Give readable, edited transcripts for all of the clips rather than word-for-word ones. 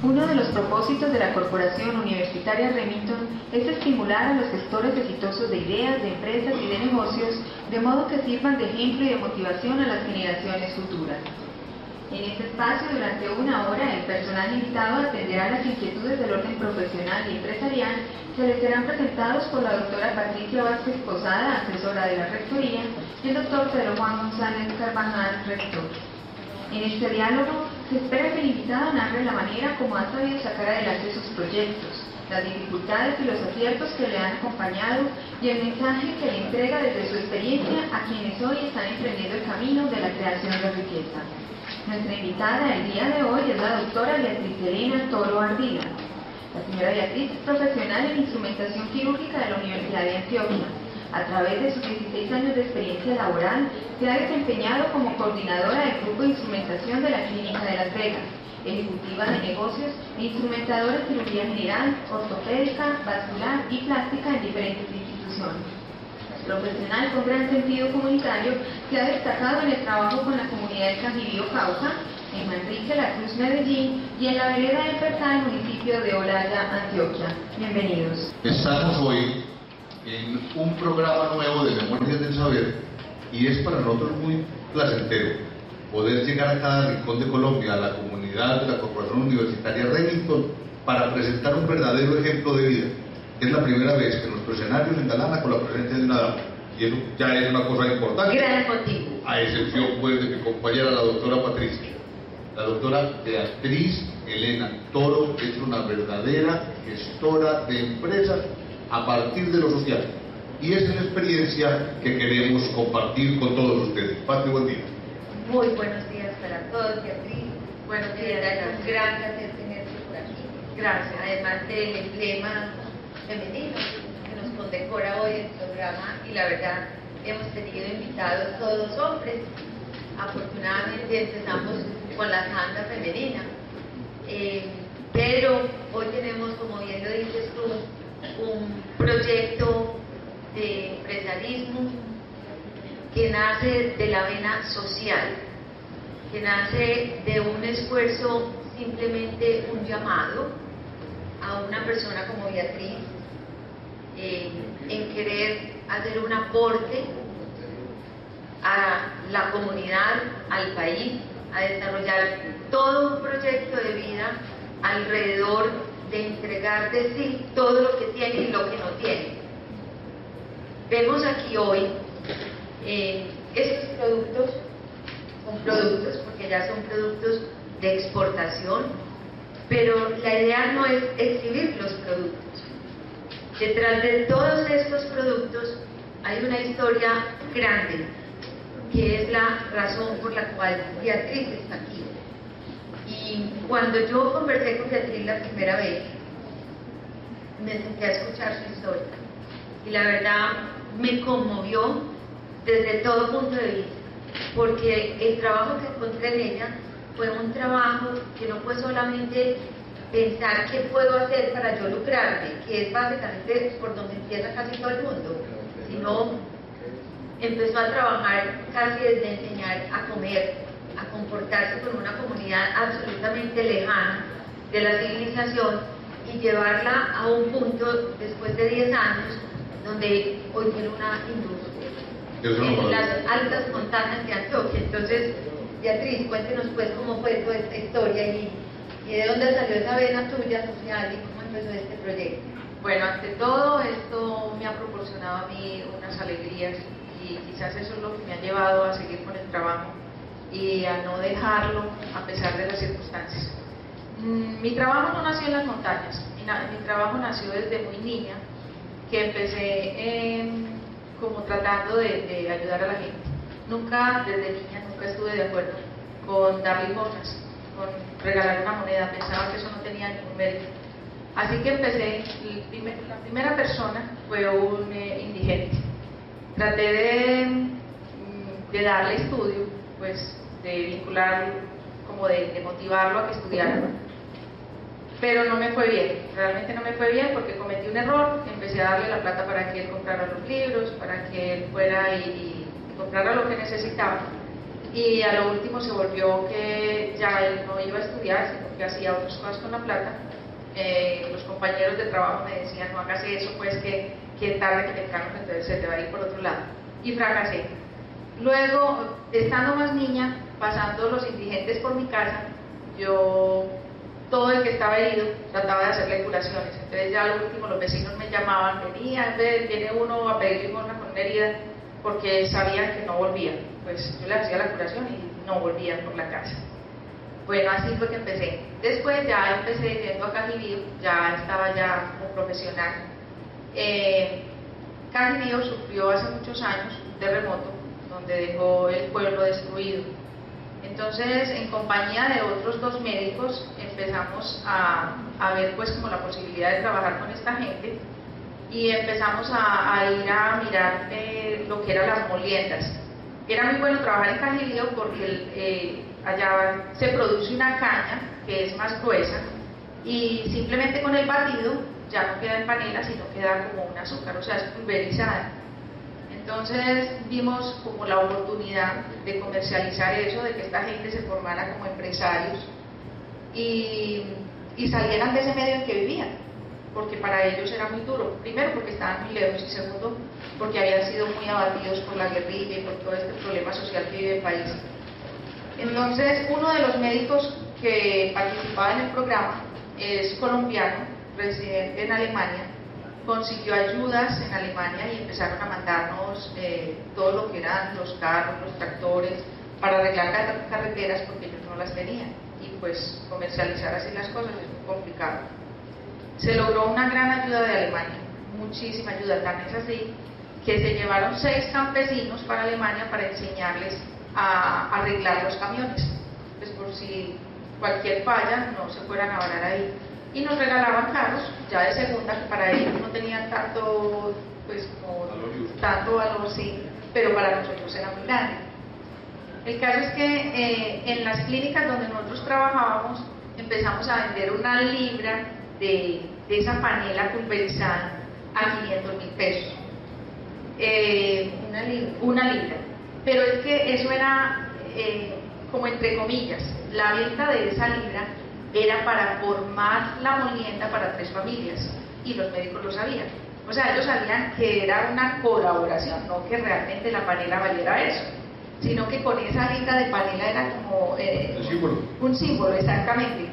Uno de los propósitos de la Corporación Universitaria Remington es estimular a los gestores exitosos de ideas, de empresas y de negocios, de modo que sirvan de ejemplo y de motivación a las generaciones futuras. En este espacio, durante una hora, el personal invitado atenderá las inquietudes del orden profesional y empresarial que les serán presentados por la doctora Patricia Vázquez Posada, asesora de la Rectoría, y el doctor Pedro Juan González Carvajal, rector. En este diálogo, se espera que el invitado narre la manera como ha sabido sacar adelante sus proyectos, las dificultades y los aciertos que le han acompañado y el mensaje que le entrega desde su experiencia a quienes hoy están emprendiendo el camino de la creación de riqueza. Nuestra invitada el día de hoy es la doctora Beatriz Elena Toro Ardila. La señora Beatriz es profesional en instrumentación quirúrgica de la Universidad de Antioquia. A través de sus 16 años de experiencia laboral, se ha desempeñado como coordinadora del grupo de instrumentación de la Clínica de Las Vegas, ejecutiva de negocios e instrumentadora de cirugía general, ortopédica, vascular y plástica en diferentes instituciones. Profesional con gran sentido comunitario, se ha destacado en el trabajo con la comunidad del Cajirío Cauca, en Manrique, La Cruz, Medellín y en la vereda de Pertá, el municipio de Olaya, Antioquia. Bienvenidos. Estamos hoy en un programa nuevo de Memorias del Saber y es para nosotros muy placentero poder llegar a cada rincón de Colombia, a la comunidad de la Corporación Universitaria Remington, para presentar un verdadero ejemplo de vida. Es la primera vez que nuestro escenario se engalana con la presencia de una dama y eso ya es una cosa importante. Gran motivo. A excepción pues de mi compañera la doctora Patricia. La doctora Beatriz Elena Toro es una verdadera gestora de empresas a partir de lo social. Y esa es la experiencia que queremos compartir con todos ustedes. Pati, buen día. Muy buenos días para todos, Beatriz. Buenos días, es un gran placer tenerte por aquí. Gracias. Además del emblema femenino que nos condecora hoy el programa, y la verdad hemos tenido invitados todos hombres. Afortunadamente empezamos con la santa femenina, pero hoy tenemos, como bien lo dices tú, un proyecto de empresarismo que nace de la vena social, que nace de un esfuerzo, simplemente un llamado a una persona como Beatriz en querer hacer un aporte a la comunidad, al país, a desarrollar todo un proyecto de vida alrededor de entregar de sí todo lo que tiene y lo que no tiene. Vemos aquí hoy estos productos, son productos porque ya son productos de exportación, pero la idea no es exhibir los productos. Detrás de todos estos productos hay una historia grande, que es la razón por la cual Beatriz está aquí. Y cuando yo conversé con Beatriz la primera vez, me senté a escuchar su historia. Y la verdad me conmovió desde todo punto de vista, porque el trabajo que encontré en ella fue un trabajo que no fue solamente pensar qué puedo hacer para yo lucrarme, que es básicamente por donde empieza casi todo el mundo, sino empezó a trabajar casi desde enseñar a comer, a comportarse con una comunidad absolutamente lejana de la civilización y llevarla a un punto después de 10 años donde hoy tiene una industria en las altas montañas de Antioquia. Entonces, Beatriz, cuéntenos pues cómo fue toda esta historia y de dónde salió esa vena tuya social y cómo empezó este proyecto. Bueno, ante todo esto me ha proporcionado a mí unas alegrías y quizás eso es lo que me ha llevado a seguir con el trabajo y a no dejarlo a pesar de las circunstancias. Mi trabajo no nació en las montañas, mi trabajo nació desde muy niña, que empecé como tratando de ayudar a la gente. Nunca, desde niña, nunca estuve de acuerdo con dar limosnas, con regalar una moneda, pensaba que eso no tenía ningún mérito. Así que empecé, la primera persona fue un indigente. Traté de darle estudio, pues de vincularlo, como de motivarlo a que estudiara. Pero no me fue bien, realmente no me fue bien porque cometí un error, empecé a darle la plata para que él comprara los libros, para que él fuera y comprara lo que necesitaba. y a lo último se volvió que ya él no iba a estudiar, sino que hacía otras cosas con la plata. Los compañeros de trabajo me decían, no hagas eso, pues que tarde que temprano entonces se te va a ir por otro lado, y fracasé. Luego, estando más niña, pasando los indigentes por mi casa, yo, todo el que estaba herido, trataba de hacerle curaciones. Entonces ya al último los vecinos me llamaban, viene uno a pedir limosna con una herida, porque sabían que no volvían. Pues yo le hacía la curación y no volvían por la casa. Bueno, así fue que empecé. Después ya empecé yendo a Cajibío, ya estaba ya como profesional. Cajibío sufrió hace muchos años un terremoto, donde dejó el pueblo destruido. Entonces, en compañía de otros 2 médicos, empezamos a ver pues como la posibilidad de trabajar con esta gente, y empezamos a ir a mirar lo que eran las moliendas. Era muy bueno trabajar en Cajibío porque allá se produce una caña que es más gruesa, y simplemente con el batido ya no queda en panela, sino queda como un azúcar, o sea, es pulverizada. Entonces vimos como la oportunidad de comercializar eso, de que esta gente se formara como empresarios y salieran de ese medio en que vivían, porque para ellos era muy duro, primero porque estaban muy lejos, y segundo porque habían sido muy abatidos por la guerrilla y por todo este problema social que vive el país. Entonces, uno de los médicos que participaba en el programa es colombiano, residente en Alemania, consiguió ayudas en Alemania y empezaron a mandarnos todo lo que eran los carros, los tractores, para arreglar carreteras, porque ellos no las tenían, y pues comercializar así las cosas es muy complicado. Se logró una gran ayuda de Alemania, muchísima ayuda, tan es así que se llevaron 6 campesinos para Alemania para enseñarles a arreglar los camiones, pues por si cualquier falla no se fueran a varar ahí. Y nos regalaban carros ya de segunda, que para ellos no tenían tanto, pues como tanto valor, sí, pero para nosotros era muy grande. El caso es que en las clínicas donde nosotros trabajábamos empezamos a vender una libra de esa panela pulverizada a 500.000 pesos. Una libra. Pero es que eso era como entre comillas, la venta de esa libra era para formar la molienda para 3 familias, y los médicos lo sabían. O sea, ellos sabían que era una colaboración, no que realmente la panela valiera eso, sino que con esa libra de panela era como un símbolo, exactamente.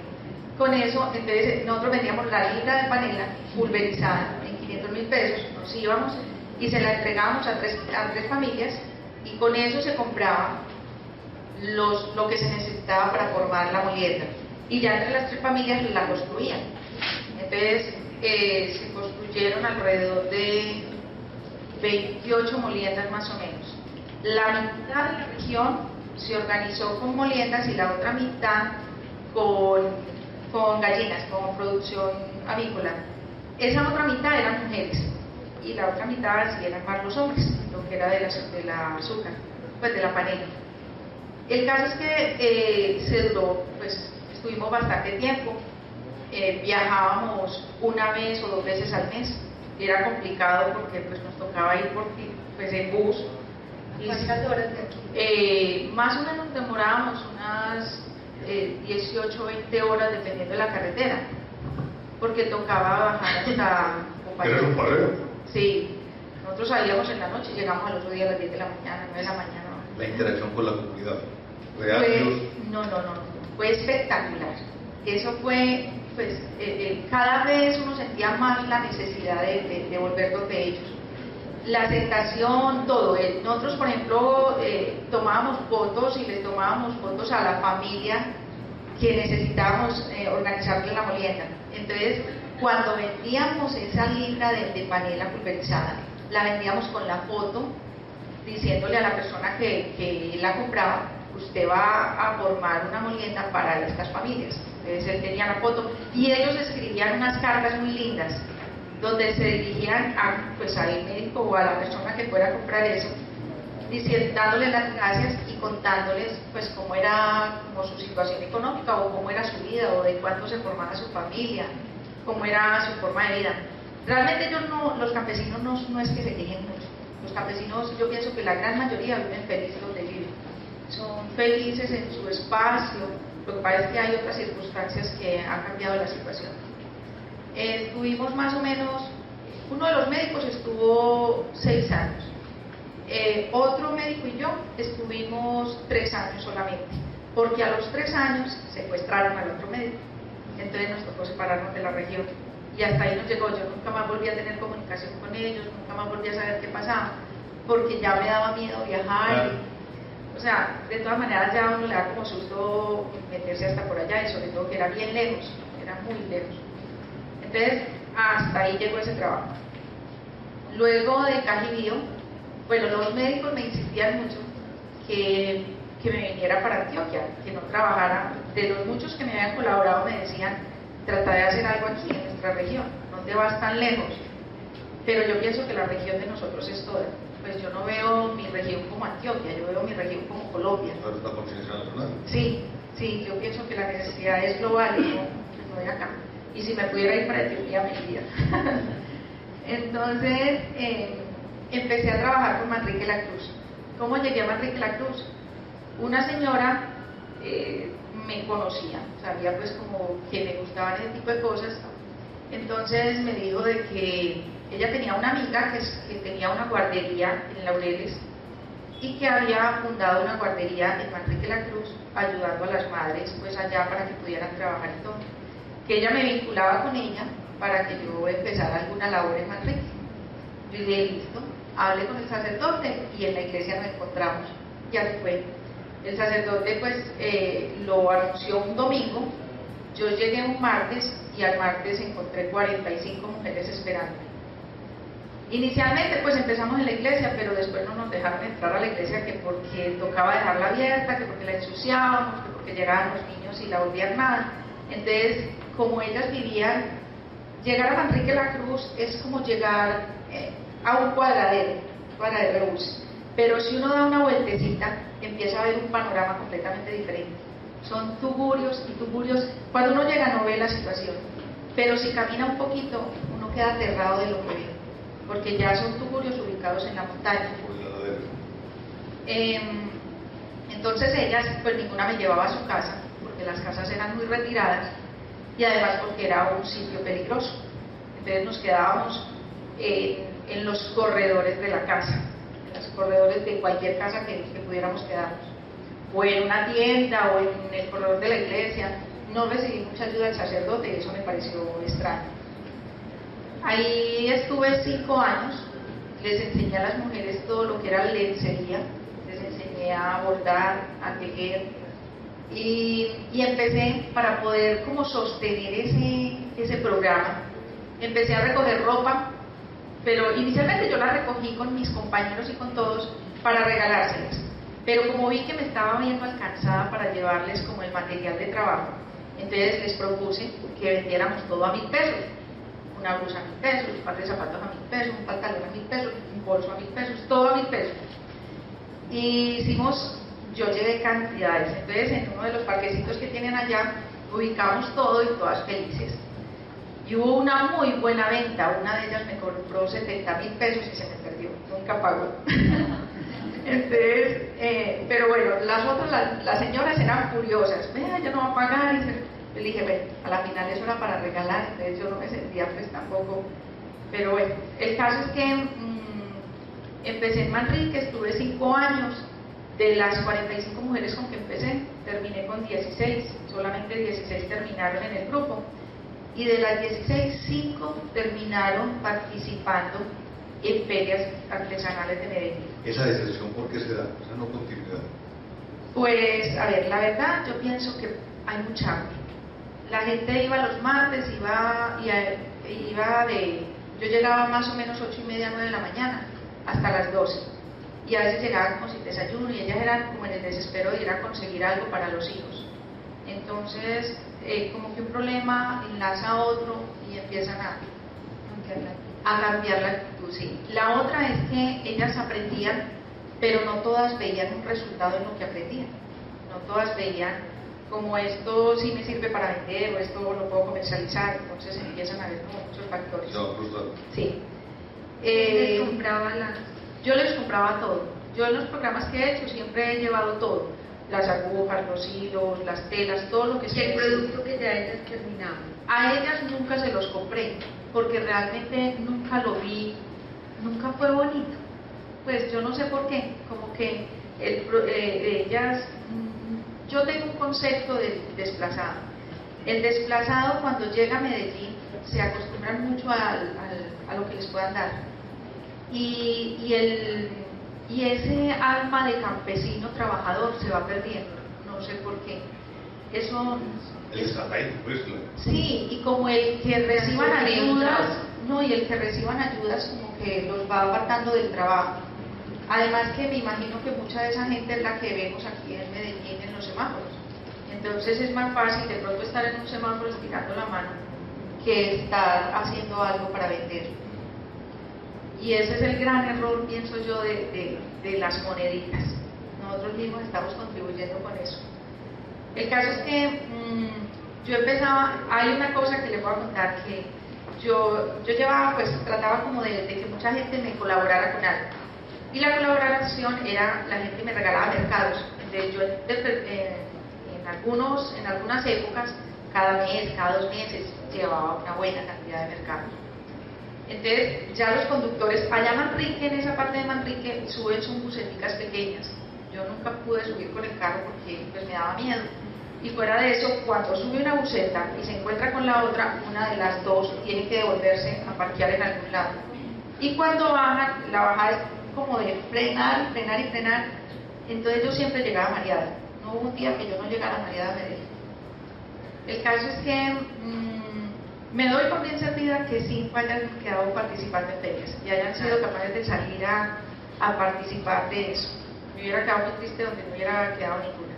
Con eso, entonces nosotros vendíamos la libra de panela pulverizada en 500.000 pesos, nos íbamos y se la entregábamos a tres familias, y con eso se compraba lo que se necesitaba para formar la molienda, y ya entre las 3 familias la construían. Entonces se construyeron alrededor de 28 moliendas más o menos. La mitad de la región se organizó con moliendas y la otra mitad con gallinas, con producción avícola. Esa otra mitad eran mujeres y la otra mitad sí eran más los hombres, lo que era de la azúcar, pues de la panela. El caso es que se duró, pues estuvimos bastante tiempo, viajábamos una vez o 2 veces al mes, era complicado porque pues nos tocaba ir pues en bus. ¿Cuántas horas de aquí? Más o menos demorábamos unas 18 o 20 horas dependiendo de la carretera, porque tocaba bajar hasta ¿Era un pareo? Sí, nosotros salíamos en la noche y llegamos al otro día a las 10 de la mañana, 9 de la mañana. La interacción con la comunidad. No, fue espectacular. Eso fue, pues, cada vez uno sentía más la necesidad de volver donde ellos. La aceptación, todo. Nosotros, por ejemplo, tomábamos fotos y les tomábamos fotos a la familia que necesitábamos organizarle la molienda. Entonces, cuando vendíamos esa libra de panela pulverizada, la vendíamos con la foto, diciéndole a la persona que la compraba: usted va a formar una molienda para estas familias. Entonces él tenía la foto y ellos escribían unas cartas muy lindas donde se dirigían al médico o a la persona que fuera a comprar eso, dándole las gracias y contándoles pues cómo era como su situación económica, o cómo era su vida, o de cuánto se formaba su familia, cómo era su forma de vida. Realmente ellos los campesinos no es que se quejen mucho. Los campesinos, yo pienso que la gran mayoría viven felices donde viven. Son felices en su espacio. Lo que pasa es que hay otras circunstancias que han cambiado la situación. Estuvimos más o menos, uno de los médicos estuvo 6 años, otro médico y yo estuvimos 3 años solamente, porque a los 3 años secuestraron al otro médico, entonces nos tocó separarnos de la región y hasta ahí nos llegó. Yo nunca más volví a tener comunicación con ellos, nunca más volví a saber qué pasaba, porque ya me daba miedo viajar. O sea, de todas maneras ya a uno le da como susto meterse hasta por allá, y sobre todo que era bien lejos, era muy lejos. Entonces, hasta ahí llegó ese trabajo. Luego de Cajibío, bueno, los médicos me insistían mucho que me viniera para Antioquia, que no trabajara. De los muchos que me habían colaborado me decían, trata de hacer algo aquí en nuestra región, no te vas tan lejos. Pero yo pienso que la región de nosotros es toda. Pues yo no veo mi región como Antioquia, yo veo mi región como Colombia. ¿Cuál es la conciencia nacional? Sí, yo pienso que la necesidad es global y no de acá. Y si me pudiera ir para Etiopía, me iría. Entonces, empecé a trabajar con Manrique La Cruz. ¿Cómo llegué a Manrique La Cruz? Una señora me conocía, sabía pues como que me gustaban ese tipo de cosas. Entonces me dijo de que ella tenía una amiga que tenía una guardería en Laureles y que había fundado una guardería en Manrique La Cruz, ayudando a las madres pues allá para que pudieran trabajar y todo. Que ella me vinculaba con ella para que yo empezara alguna labor en Manrique. Yo dije, listo, hablé con el sacerdote y en la iglesia nos encontramos. Ya fue. El sacerdote pues lo anunció un domingo, yo llegué un martes y al martes encontré 45 mujeres esperando. Inicialmente pues empezamos en la iglesia, pero después no nos dejaron entrar a la iglesia, que porque tocaba dejarla abierta, que porque la ensuciábamos, que porque llegaban los niños y la volvían nada. Entonces, como ellas vivían, llegar a Manrique La Cruz es como llegar a un cuadradero de bus, pero si uno da una vueltecita empieza a ver un panorama completamente diferente. Son tugurios y tugurios. Cuando uno llega no ve la situación, pero si camina un poquito uno queda aterrado de lo que ve, porque ya son tugurios ubicados en la montaña. Entonces ellas, pues ninguna me llevaba a su casa, porque las casas eran muy retiradas y además porque era un sitio peligroso. Entonces nos quedábamos en los corredores de la casa, en los corredores de cualquier casa que pudiéramos quedarnos, o en una tienda o en el corredor de la iglesia. No recibí mucha ayuda del sacerdote y eso me pareció extraño. Ahí estuve 5 años, les enseñé a las mujeres todo lo que era lencería, les enseñé a bordar, a tejer, y empecé, para poder como sostener ese programa, empecé a recoger ropa, pero inicialmente yo la recogí con mis compañeros y con todos para regalárselas, pero como vi que me estaba viendo alcanzada para llevarles como el material de trabajo, entonces les propuse que vendiéramos todo a 1000 pesos. Una blusa a 1000 pesos, un par de zapatos a 1000 pesos, un pantalón a 1000 pesos, un bolso a 1000 pesos, todo a 1000 pesos. Y hicimos, yo llevé cantidades. Entonces en uno de los parquecitos que tienen allá ubicamos todo y todas felices. Y hubo una muy buena venta. Una de ellas me compró 70.000 pesos y se me perdió, nunca pagó. Entonces, pero bueno, las otras, las señoras eran furiosas. Vea, ya no va a pagar. Yo le dije, bueno, a la final eso era para regalar, entonces yo no me sentía pues tampoco. Pero bueno, el caso es que empecé en Manrique, estuve 5 años. De las 45 mujeres con que empecé, terminé con 16, solamente 16 terminaron en el grupo. Y de las 16, 5 terminaron participando en ferias artesanales de Medellín. ¿Esa deserción por qué se da? Esa no continuidad. Pues, a ver, la verdad, yo pienso que hay mucha hambre. La gente iba los martes, yo llegaba más o menos 8:30, 9 de la mañana, hasta las 12. Y a veces llegaban como sin desayuno y ellas eran como en el desespero de ir a conseguir algo para los hijos. Entonces, como que un problema enlaza a otro y empiezan a cambiar la actitud. Sí. La otra es que ellas aprendían, pero no todas veían un resultado en lo que aprendían. No todas veían como esto sí me sirve para vender o esto lo puedo comercializar. Entonces empiezan a ver como muchos factores. Sí. Yo les compraba todo. Yo en los programas que he hecho siempre he llevado todo. las agujas, los hilos, las telas, todo lo que Y sea. el producto que ya ellas terminaban. A ellas nunca se los compré, porque realmente nunca lo vi, nunca fue bonito. Pues yo no sé por qué, como que ellas, yo tengo un concepto del desplazado. El desplazado cuando llega a Medellín se acostumbran mucho a lo que les puedan dar. Y ese alma de campesino trabajador se va perdiendo, no sé por qué. Eso El escapete, pues. sí, y como el que reciban Sufrir un ayudas, trauma. no, y el que reciban ayudas como que los va apartando del trabajo. Además que me imagino que mucha de esa gente es la que vemos aquí en Medellín en los semáforos. Entonces es más fácil de pronto estar en un semáforo estirando la mano que estar haciendo algo para vender. Y ese es el gran error, pienso yo, de las moneditas. Nosotros mismos estamos contribuyendo con eso. El caso es que yo empezaba, hay una cosa que les voy a contar, que yo llevaba, pues trataba como de que mucha gente me colaborara con algo. Y la colaboración era, la gente me regalaba mercados. Entonces yo en algunas épocas, cada mes, cada 2 meses, llevaba una buena cantidad de mercados. Entonces ya los conductores, allá Manrique, en esa parte de Manrique, suben sus buseticas pequeñas. Yo nunca pude subir con el carro porque pues me daba miedo. Y fuera de eso, cuando sube una buseta y se encuentra con la otra, una de las dos tiene que devolverse a parquear en algún lado. Y cuando bajan, la bajada es como de frenar, frenar y frenar. Entonces yo siempre llegaba mareada. No hubo un día que yo no llegara mareada a Medellín. El caso es que me doy por bien servida que 5 hayan quedado participando en ferias y hayan sido capaces de salir a participar de eso. Me hubiera quedado muy triste donde no hubiera quedado ninguna.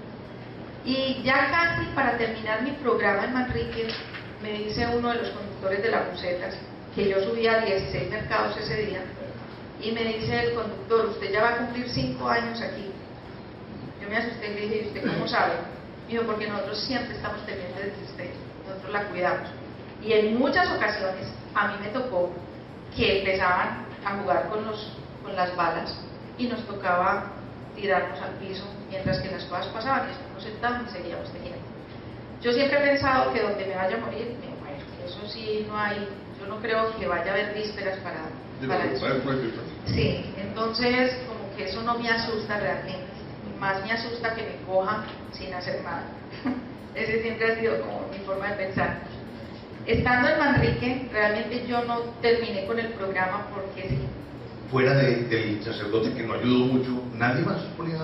Y ya casi para terminar mi programa en Manrique, me dice uno de los conductores de las busetas que yo subía a 16 mercados ese día, y me dice el conductor: usted ya va a cumplir 5 años aquí. Yo me asusté y le dije: ¿y usted cómo sabe? Me dijo: porque nosotros siempre estamos pendientes de usted, nosotros la cuidamos. Y en muchas ocasiones a mí me tocó que empezaban a jugar con las balas y nos tocaba tirarnos al piso mientras que las cosas pasaban, y nos sentábamos y seguíamos tejiendo. Yo siempre he pensado que donde me vaya a morir, me muero. Eso sí, no hay, yo no creo que vaya a haber vísperas para eso. Sí, entonces como que eso no me asusta realmente, más me asusta que me cojan sin hacer nada. Ese siempre ha sido como mi forma de pensar. Estando en Manrique, realmente yo no terminé con el programa porque sí. Fuera del sacerdote que nos ayudó mucho, ¿nadie más ponía?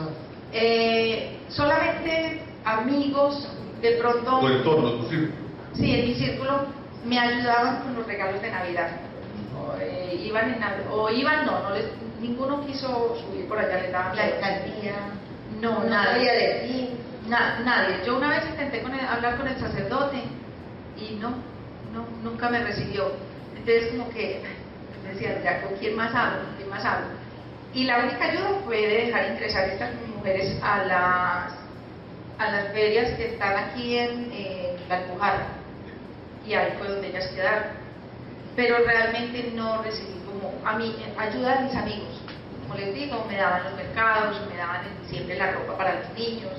Solamente amigos, de pronto. ¿Tu entorno, tu círculo? Sí, en mi círculo me ayudaban con los regalos de Navidad. Ninguno quiso subir por allá, les daban La alcaldía, no, no nadie. sabía de ti. Nadie. Yo una vez intenté hablar con el sacerdote y nunca me recibió. Entonces como que decía: ya, ¿con quién más hablo? ¿Con quién más hablo? Y la única ayuda fue de dejar ingresar a estas mujeres a las ferias que están aquí en La Alpujarra, y ahí fue donde ellas quedaron. Pero realmente no recibí como ayuda de mis amigos. Como les digo, me daban los mercados, me daban en diciembre la ropa para los niños,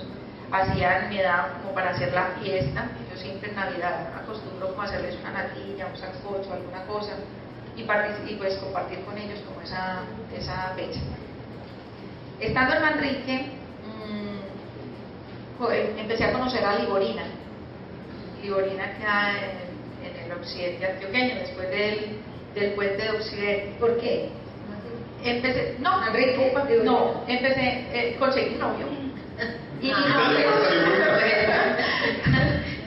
me daban como para hacer la fiesta. Yo siempre en Navidad acostumbro como hacerles una natilla, un sancocho, alguna cosa, y pues compartir con ellos como esa fecha. Estando en Manrique, empecé a conocer a Liborina. Liborina queda en el occidente antioqueño, después del puente de Occidente. ¿Por qué? Conseguí un novio. Y mi Ah, novio,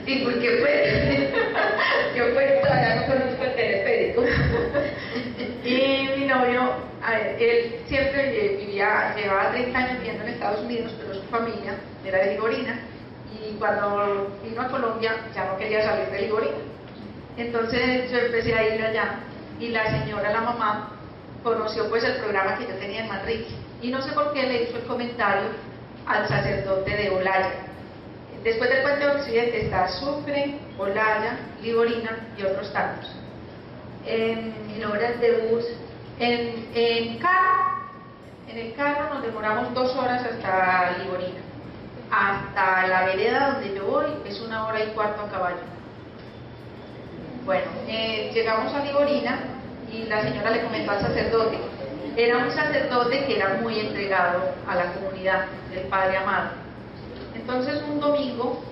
sí, porque pues, yo pues todavía no conozco el teleférico. y mi novio, él siempre llevaba 30 años viviendo en Estados Unidos, pero su familia era de Ligorina, y cuando vino a Colombia ya no quería salir de Ligorina. Entonces yo empecé a ir allá, y la señora, la mamá, conoció pues el programa que yo tenía en Manrique, y no sé por qué le hizo el comentario al sacerdote de Olaya. Después del puente de Occidente está Sucre, Olaya, Liborina y otros tantos. En horas de bus. En el carro nos demoramos 2 horas hasta Liborina. hasta la vereda donde yo voy es 1 hora y cuarto a caballo. Bueno, llegamos a Liborina y la señora le comentó al sacerdote. Era un sacerdote que era muy entregado a la comunidad, el Padre Amado. Entonces un domingo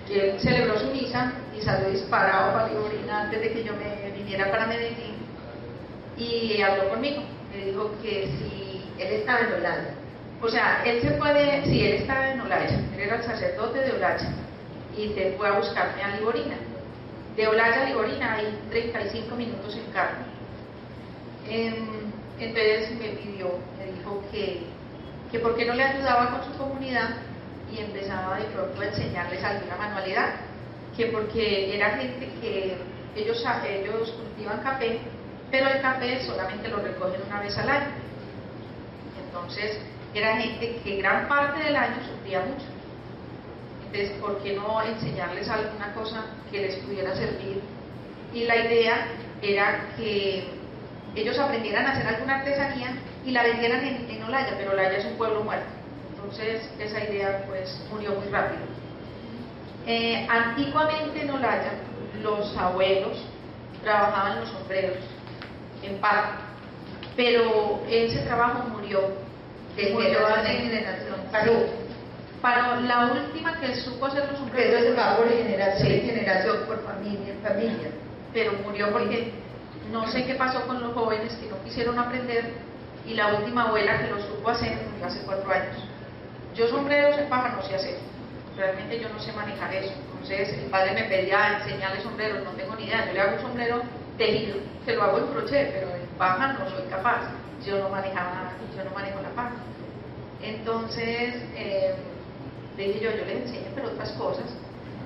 él celebró su misa y salió disparado para Liborina antes de que yo me viniera para Medellín y habló conmigo. Me dijo que si Él estaba en Holanda. o sea, él se puede, sí, él estaba en Olaya, él era el sacerdote de Olaya y se fue a buscarme a Liborina. De Olaya a Liborina hay 35 minutos en carro. Entonces me dijo que por qué no le ayudaba con su comunidad y empezaba de pronto a enseñarles alguna manualidad, que porque era gente que ellos cultivan café, pero el café solamente lo recogen una vez al año. Entonces era gente que gran parte del año sufría mucho. Entonces, ¿por qué no enseñarles alguna cosa que les pudiera servir? Y la idea era que ellos aprendieran a hacer alguna artesanía y la vendieran en Olaya, pero Olaya es un pueblo muerto. Entonces esa idea pues murió muy rápido. Antiguamente en Olaya los abuelos trabajaban los sombreros en paja, pero ese trabajo murió De generación generación en en generación. Para la última que supo hacer los sombreros, Pero se va por generación Sí. en generación, por familia en familia. pero murió porque no sé qué pasó con los jóvenes que no quisieron aprender y la última abuela que lo supo hacer murió hace 4 años. Yo sombreros en paja no sé hacer, realmente yo no sé manejar eso. Entonces el padre me pedía enseñarle sombreros, no tengo ni idea. Yo le hago un sombrero tejido, que lo hago en crochet, pero en paja no soy capaz. Yo no manejo la paja. Entonces le dije yo les enseño, pero otras cosas.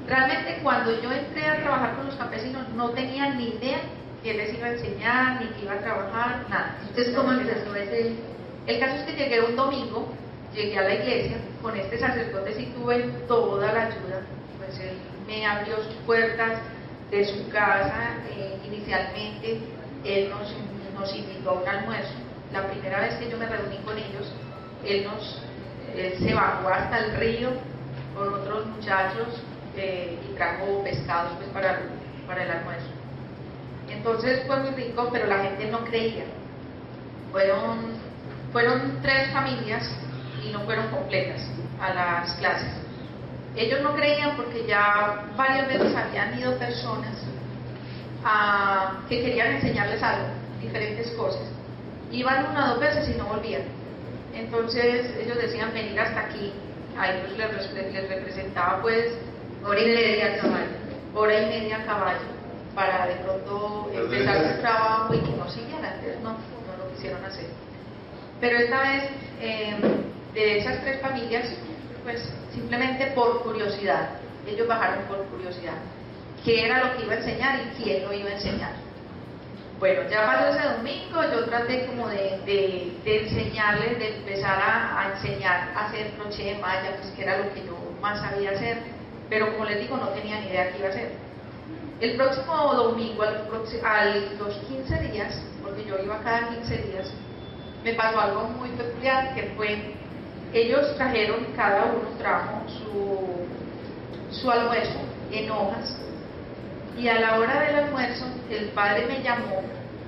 Realmente cuando yo entré a trabajar con los campesinos no tenía ni idea que les iba a enseñar, ni que iba a trabajar, nada. Entonces, ¿cómo empezó ese? El caso es que llegué un domingo, llegué a la iglesia, con este sacerdote sí tuve toda la ayuda, pues él me abrió sus puertas de su casa, inicialmente él nos invitó a un almuerzo. La primera vez que yo me reuní con ellos, él se bajó hasta el río con otros muchachos y trajo pescados pues, para el almuerzo. Entonces fue muy rico, pero la gente no creía. Fueron 3 familias y no fueron completas a las clases. Ellos no creían porque ya varias veces habían ido personas que querían enseñarles algo, diferentes cosas. Iban 1 o 2 veces y no volvían. Entonces ellos decían venir hasta aquí. A ellos les representaba pues Hora y media a caballo. hora y media a caballo para de pronto empezar su trabajo y que no siguieran. Entonces no lo quisieron hacer. Pero esta vez de esas 3 familias pues simplemente por curiosidad, ellos bajaron por curiosidad qué era lo que iba a enseñar y quién lo iba a enseñar. Bueno, ya pasó ese domingo, yo traté como de enseñarles, de empezar a enseñar a hacer crochet, malla, pues que era lo que yo más sabía hacer, pero como les digo, no tenía ni idea qué iba a hacer. El próximo domingo, a los 15 días, porque yo iba cada 15 días, me pasó algo muy peculiar, que fue, ellos trajeron, cada uno trajo su almuerzo en hojas, y a la hora del almuerzo, el padre me llamó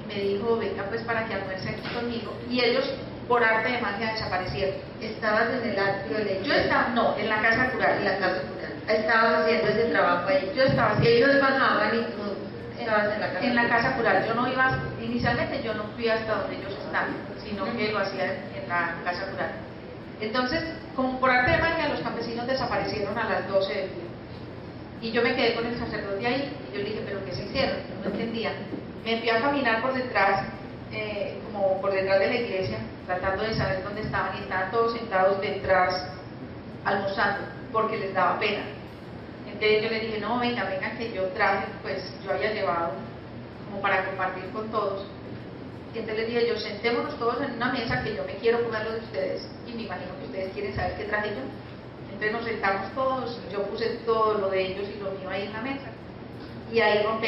y me dijo, venga pues para que almuerce aquí conmigo, y ellos, por arte de magia, desaparecieron. ¿Estabas en el atrio de la Yo iglesia? estaba, no, en la casa rural. En la casa rural. Estabas haciendo ese trabajo ahí. Yo estaba haciendo Ellos bajaban y tú estabas en la casa. en la casa rural. Yo no iba, inicialmente yo no fui hasta donde ellos estaban, sino que lo hacía en la casa rural. Entonces, como por arte de magia, los campesinos desaparecieron a las 12 del día. Y yo me quedé con el sacerdote ahí, y yo le dije, ¿pero qué se hicieron? No entendía. Me fui a caminar por detrás, como por detrás de la iglesia, tratando de saber dónde estaban, y estaban todos sentados detrás, almorzando, porque les daba pena. Entonces yo le dije, no, venga, que yo traje, pues yo había llevado como para compartir con todos. Y entonces les dije yo, sentémonos todos en una mesa que yo me quiero comer lo de ustedes, y me imagino que ustedes quieren saber qué traje yo. Entonces nos sentamos todos, yo puse todo lo de ellos y lo mío ahí en la mesa. Y ahí rompí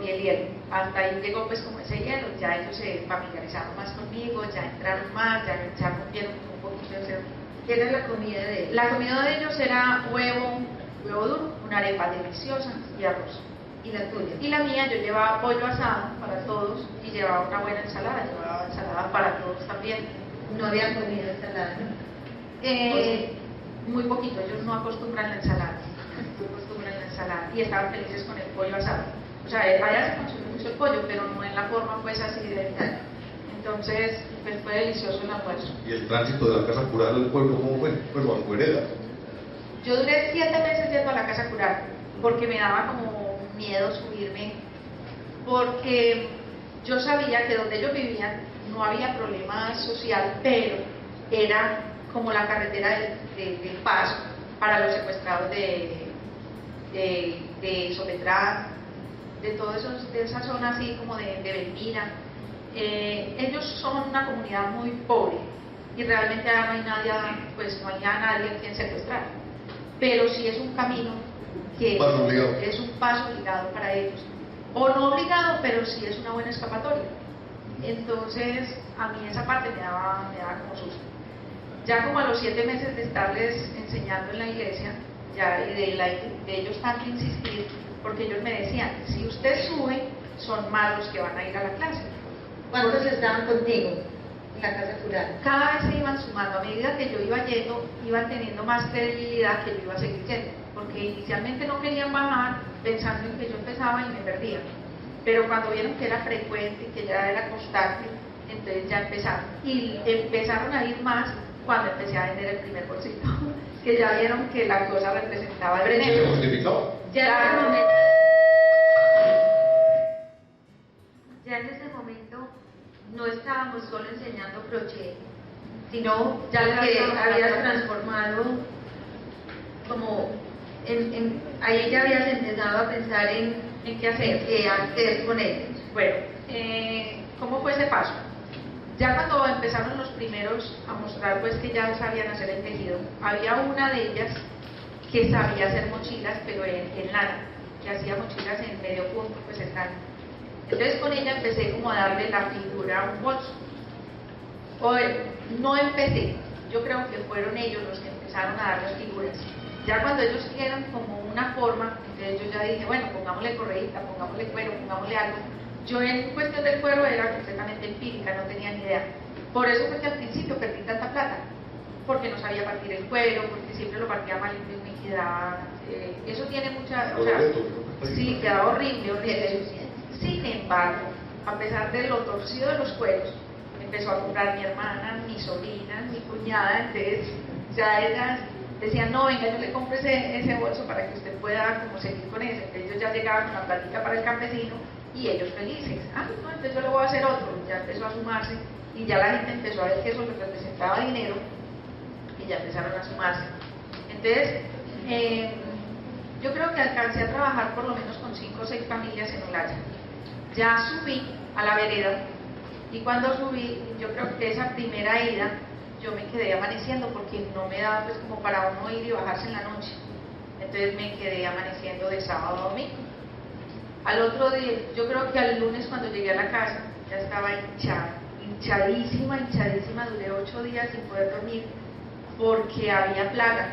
el hielo. Hasta ahí llegó pues como ese hielo, ya ellos se familiarizaron más conmigo, ya entraron más, ya rompieron un poquito ¿Qué era la comida de ellos? La comida de ellos era huevo duro, una arepa deliciosa y arroz. ¿Y la tuya? Y la mía, yo llevaba pollo asado para todos y llevaba una buena ensalada, llevaba ensalada para todos también. No había comido ensalada, ¿no? Muy poquito, ellos no acostumbran la ensalada, y estaban felices con el pollo asado. O sea, allá se consume mucho el pollo, pero no en la forma pues así de tal. Entonces, pues fue delicioso el almuerzo. ¿Y el tránsito de la casa cural al pueblo cómo fue? Pues bajo vereda. Yo duré 7 meses yendo a la casa cural, porque me daba como miedo subirme, porque yo sabía que donde ellos vivían no había problema social, pero era como la carretera del paso para los secuestrados de Sopetrán, de toda esa zona así como de Belmira. Ellos son una comunidad muy pobre y realmente no hay nadie, pues no hay a nadie a quien secuestrar, pero sí es un camino que es un paso obligado para ellos, o no obligado, pero sí es una buena escapatoria. Entonces a mí esa parte me daba como susto. Ya como a los 7 meses de estarles enseñando en la iglesia, ya y de ellos tanto insistir, porque ellos me decían, si usted sube, son más los que van a ir a la clase. ¿Cuántos estaban contigo en la casa cural? Cada vez se iban sumando, a medida que yo iba yendo, iban teniendo más credibilidad que yo iba a seguir yendo, porque inicialmente no querían bajar pensando en que yo empezaba y me perdía, pero cuando vieron que era frecuente, que ya era constante, entonces ya empezaron, y empezaron a ir más cuando empecé a vender el primer bolsito, que ya vieron que la cosa representaba el ¿Se veneno. justificaba? Ya en ese momento no estábamos solo enseñando crochet, sino ya que habías transformado como ahí ya habías empezado a pensar en qué hacer con ellos. Bueno, ¿cómo fue ese paso? Ya cuando empezaron los primeros a mostrar pues que ya sabían hacer el tejido, había una de ellas que sabía hacer mochilas, pero en lana, que hacía mochilas en medio punto, pues en lana. Entonces con ella empecé como a darle la figura a un bolso. No empecé, yo creo que fueron ellos los que empezaron a dar las figuras. Ya cuando ellos dieron como una forma, entonces yo ya dije, bueno, pongámosle correíta, pongámosle cuero, pongámosle algo. Yo en cuestión del cuero era completamente empírica, no tenía ni idea. Por eso fue que al principio perdí tanta plata, porque no sabía partir el cuero, porque siempre lo partía mal y me quedaba... eso tiene mucha... O sea, sí, quedaba horrible, horrible. Sin embargo, a pesar de lo torcido de los cueros, empezó a comprar mi hermana, mi sobrina, mi cuñada, entonces ya ellas decían, no, venga, yo le compro ese bolso para que usted pueda como seguir con ese. Entonces ellos ya llegaban con la plática para el campesino y ellos felices. Ah, no, entonces yo le voy a hacer otro. Ya empezó a sumarse y ya la gente empezó a ver que eso les representaba dinero y ya empezaron a sumarse. Entonces, yo creo que alcancé a trabajar por lo menos con 5 o 6 familias en Olaya. Ya subí a la vereda y cuando subí, yo creo que esa primera ida yo me quedé amaneciendo porque no me daba pues como para uno ir y bajarse en la noche. Entonces me quedé amaneciendo de sábado a domingo. Al otro día, yo creo que al lunes cuando llegué a la casa ya estaba hinchadísima, duré 8 días sin poder dormir porque había plaga.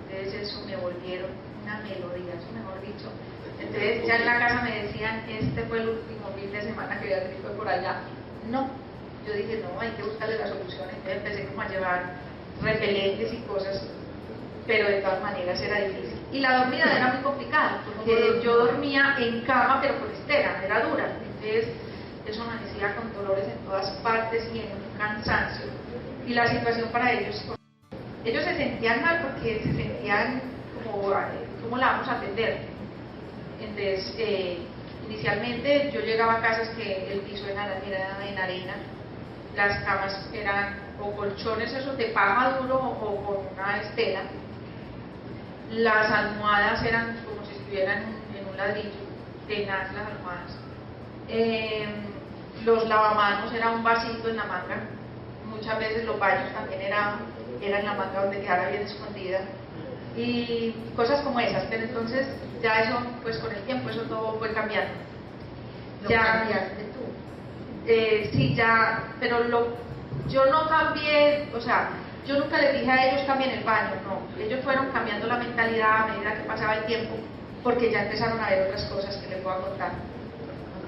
Entonces eso me volvieron una melodía, eso mejor dicho. Entonces ya en la casa me decían, este fue el último fin de semana que Beatriz fue por allá. No, yo dije, no, hay que buscarle la solución. Entonces empecé como a llevar repelentes y cosas, pero de todas maneras era difícil. Y la dormida era muy complicada, porque yo dormía en cama, pero por estera, era dura. Entonces eso me hacía con dolores en todas partes y en un cansancio. Y la situación para ellos se sentían mal porque se sentían como, ¿cómo la vamos a atender? Entonces, inicialmente yo llegaba a casas que el piso era en arena, las camas eran o colchones esos de paja duro o con una estela, las almohadas eran como si estuvieran en un ladrillo, tenaz las almohadas, los lavamanos era un vasito en la manga, muchas veces los baños también eran en la manga donde quedara bien escondida, y cosas como esas. Pero entonces ya eso, pues con el tiempo eso todo fue cambiando. ¿Lo cambiaste tú? Sí, ya, pero yo no cambié, o sea, yo nunca les dije a ellos cambien el baño, no, ellos fueron cambiando la mentalidad a medida que pasaba el tiempo, porque ya empezaron a ver otras cosas que les voy a contar.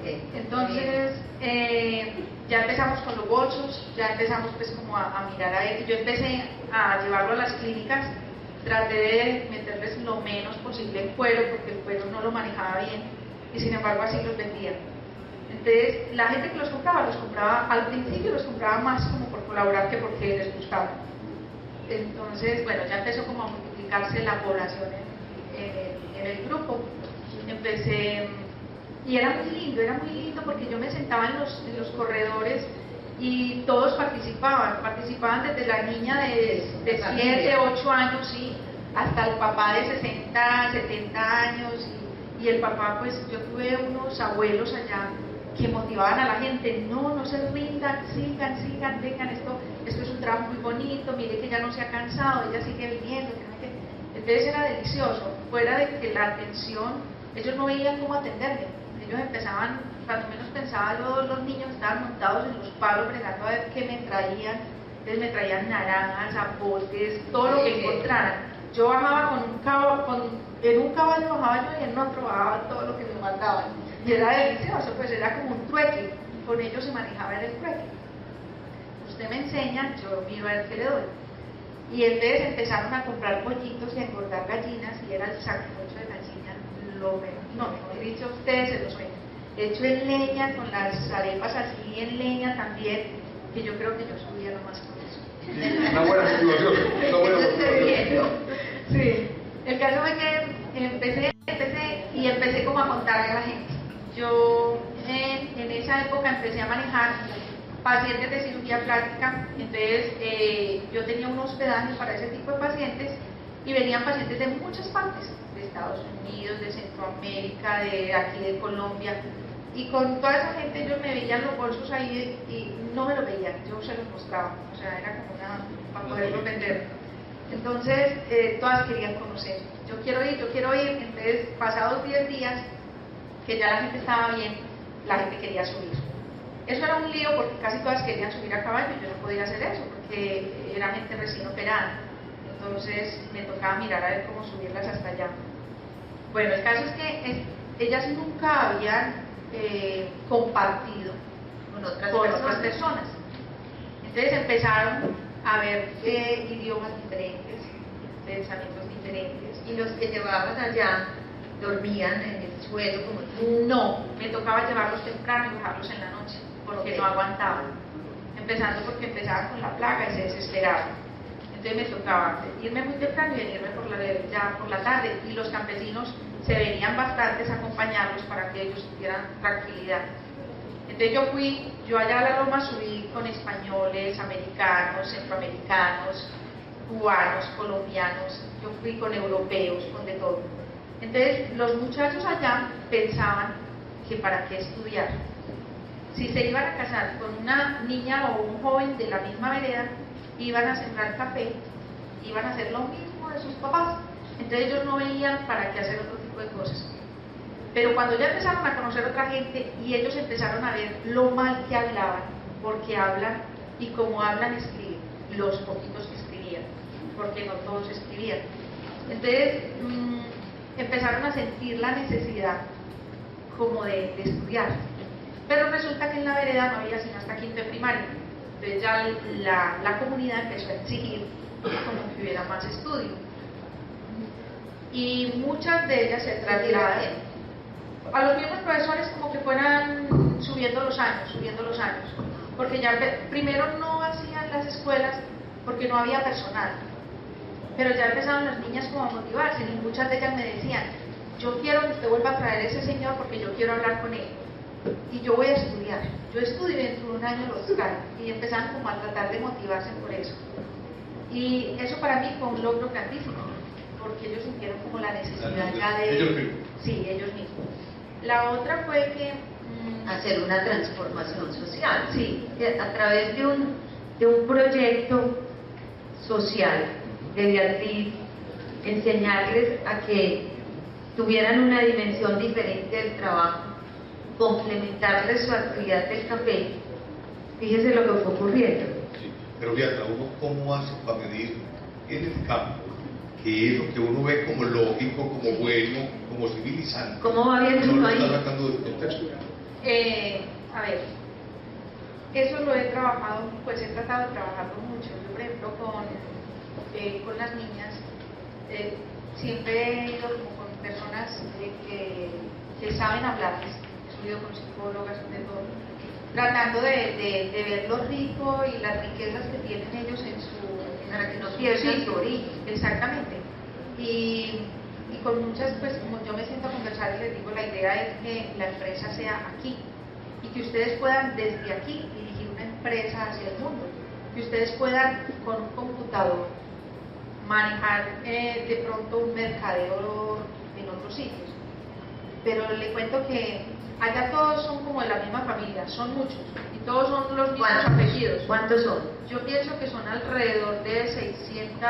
Okay. Entonces, ya empezamos con los bolsos, ya empezamos pues como a mirar a él. Yo empecé a llevarlo a las clínicas, traté de meterles lo menos posible en cuero, porque el cuero no lo manejaba bien, y sin embargo así los vendía. Entonces, la gente que los compraba al principio los compraba más como por colaborar que porque les gustaba. Entonces, bueno, ya empezó como a multiplicarse la población en el grupo. Empecé, y era muy lindo porque yo me sentaba en los corredores y todos participaban desde la niña de 7, 8 años, sí, hasta el papá de 60, 70 años, y el papá, pues yo tuve unos abuelos allá que motivaban a la gente, no se rindan, sigan, vengan, esto es un trabajo muy bonito, mire que ya no se ha cansado, ella sigue viniendo, entonces era delicioso, fuera de que la atención, ellos no veían cómo atenderme, ellos empezaban, cuando menos pensaba yo, los niños estaban montados en los palos bregando a ver qué me traían, entonces me traían naranjas, apotes, todo lo que encontraran. Yo bajaba en un caballo bajaba yo y en otro bajaba todo lo que me mandaban. Y era delicioso, pues era como un trueque, con ellos se manejaba en el trueque. Usted me enseña, yo miro a ver qué le doy. Y entonces empezaron a comprar pollitos y a engordar gallinas, y era el sacrificio de gallina, mejor dicho, ustedes se los ven. Hecho en leña, con las arepas así en leña también, que yo creo que yo subía nomás con eso. Una buena situación, una buena situación. Sí, el caso fue que empecé como a contarle a la gente. Yo en esa época empecé a manejar pacientes de cirugía plástica, entonces yo tenía un hospedaje para ese tipo de pacientes y venían pacientes de muchas partes, de Estados Unidos, de Centroamérica, de aquí de Colombia, y con toda esa gente ellos me veían los bolsos ahí y no me los veían, yo se los mostraba, o sea, era como para poderlos vender. Entonces todas querían conocer, yo quiero ir, entonces pasados 10 días que ya la gente estaba bien, la gente quería subir. Eso era un lío porque casi todas querían subir a caballo y yo no podía hacer eso porque era gente recién operada. Entonces me tocaba mirar a ver cómo subirlas hasta allá. Bueno, el caso es que ellas nunca habían compartido con otras personas. Entonces empezaron a ver idiomas diferentes, pensamientos diferentes. Y los que llevabas allá dormían en el suelo como no, me tocaba llevarlos temprano y dejarlos en la noche porque no aguantaban, empezando porque empezaban con la plaga y se desesperaban. Entonces me tocaba irme muy temprano y venirme ya por la tarde, y los campesinos se venían bastantes a acompañarlos para que ellos tuvieran tranquilidad. Entonces yo allá a la Loma subí con españoles, americanos, centroamericanos, cubanos, colombianos, yo fui con europeos, con de todo. Entonces los muchachos allá pensaban que para qué estudiar. Si se iban a casar con una niña o un joven de la misma vereda, iban a sembrar café, iban a hacer lo mismo de sus papás. Entonces ellos no veían para qué hacer otro tipo de cosas. Pero cuando ya empezaron a conocer otra gente y ellos empezaron a ver lo mal que hablaban, porque hablan y como hablan escriben, los poquitos que escribían, porque no todos escribían. Entonces empezaron a sentir la necesidad como de estudiar. Pero resulta que en la vereda no había sino hasta quinto de primaria. Entonces ya la comunidad empezó a exigir como que hubiera más estudio. Y muchas de ellas se trasladaron a los mismos profesores, como que fueran subiendo los años. Porque ya primero no hacían las escuelas porque no había personal. Pero ya empezaron las niñas como a motivarse, y muchas de ellas me decían, yo quiero que usted vuelva a traer a ese señor porque yo quiero hablar con él. Y yo voy a estudiar. Yo estudio y dentro de un año los traigo. Y empezaron como a tratar de motivarse por eso. Y eso para mí fue un logro grandísimo, porque ellos sintieron como la necesidad ya de... Ellos mismos. Sí, ellos mismos. La otra fue que... hacer una transformación social. Sí. A través de un proyecto social de Beatriz, enseñarles a que tuvieran una dimensión diferente del trabajo, complementarles su actividad del café. Fíjese lo que fue ocurriendo. Pero Beata, ¿uno cómo hace para medir en el campo qué es lo que uno ve como lógico, como bueno, como civilizante? ¿Cómo va bien No su lo país? está sacando del contexto. A ver, eso lo he trabajado, pues he tratado de trabajarlo mucho. Yo, por ejemplo, con las niñas, siempre he ido como con personas que saben hablarles, he subido con psicólogas, de todo, tratando de ver lo rico y las riquezas que tienen ellos Para que no pierdan su origen. Exactamente. Y con muchas, pues como yo me siento a conversar y les digo, la idea es que la empresa sea aquí y que ustedes puedan desde aquí dirigir una empresa hacia el mundo, que ustedes puedan con un computador manejar de pronto un mercadeo en otros sitios. Pero le cuento que allá todos son como de la misma familia, son muchos y todos son los mismos apellidos. ¿Cuántos son? Yo pienso que son alrededor de 600,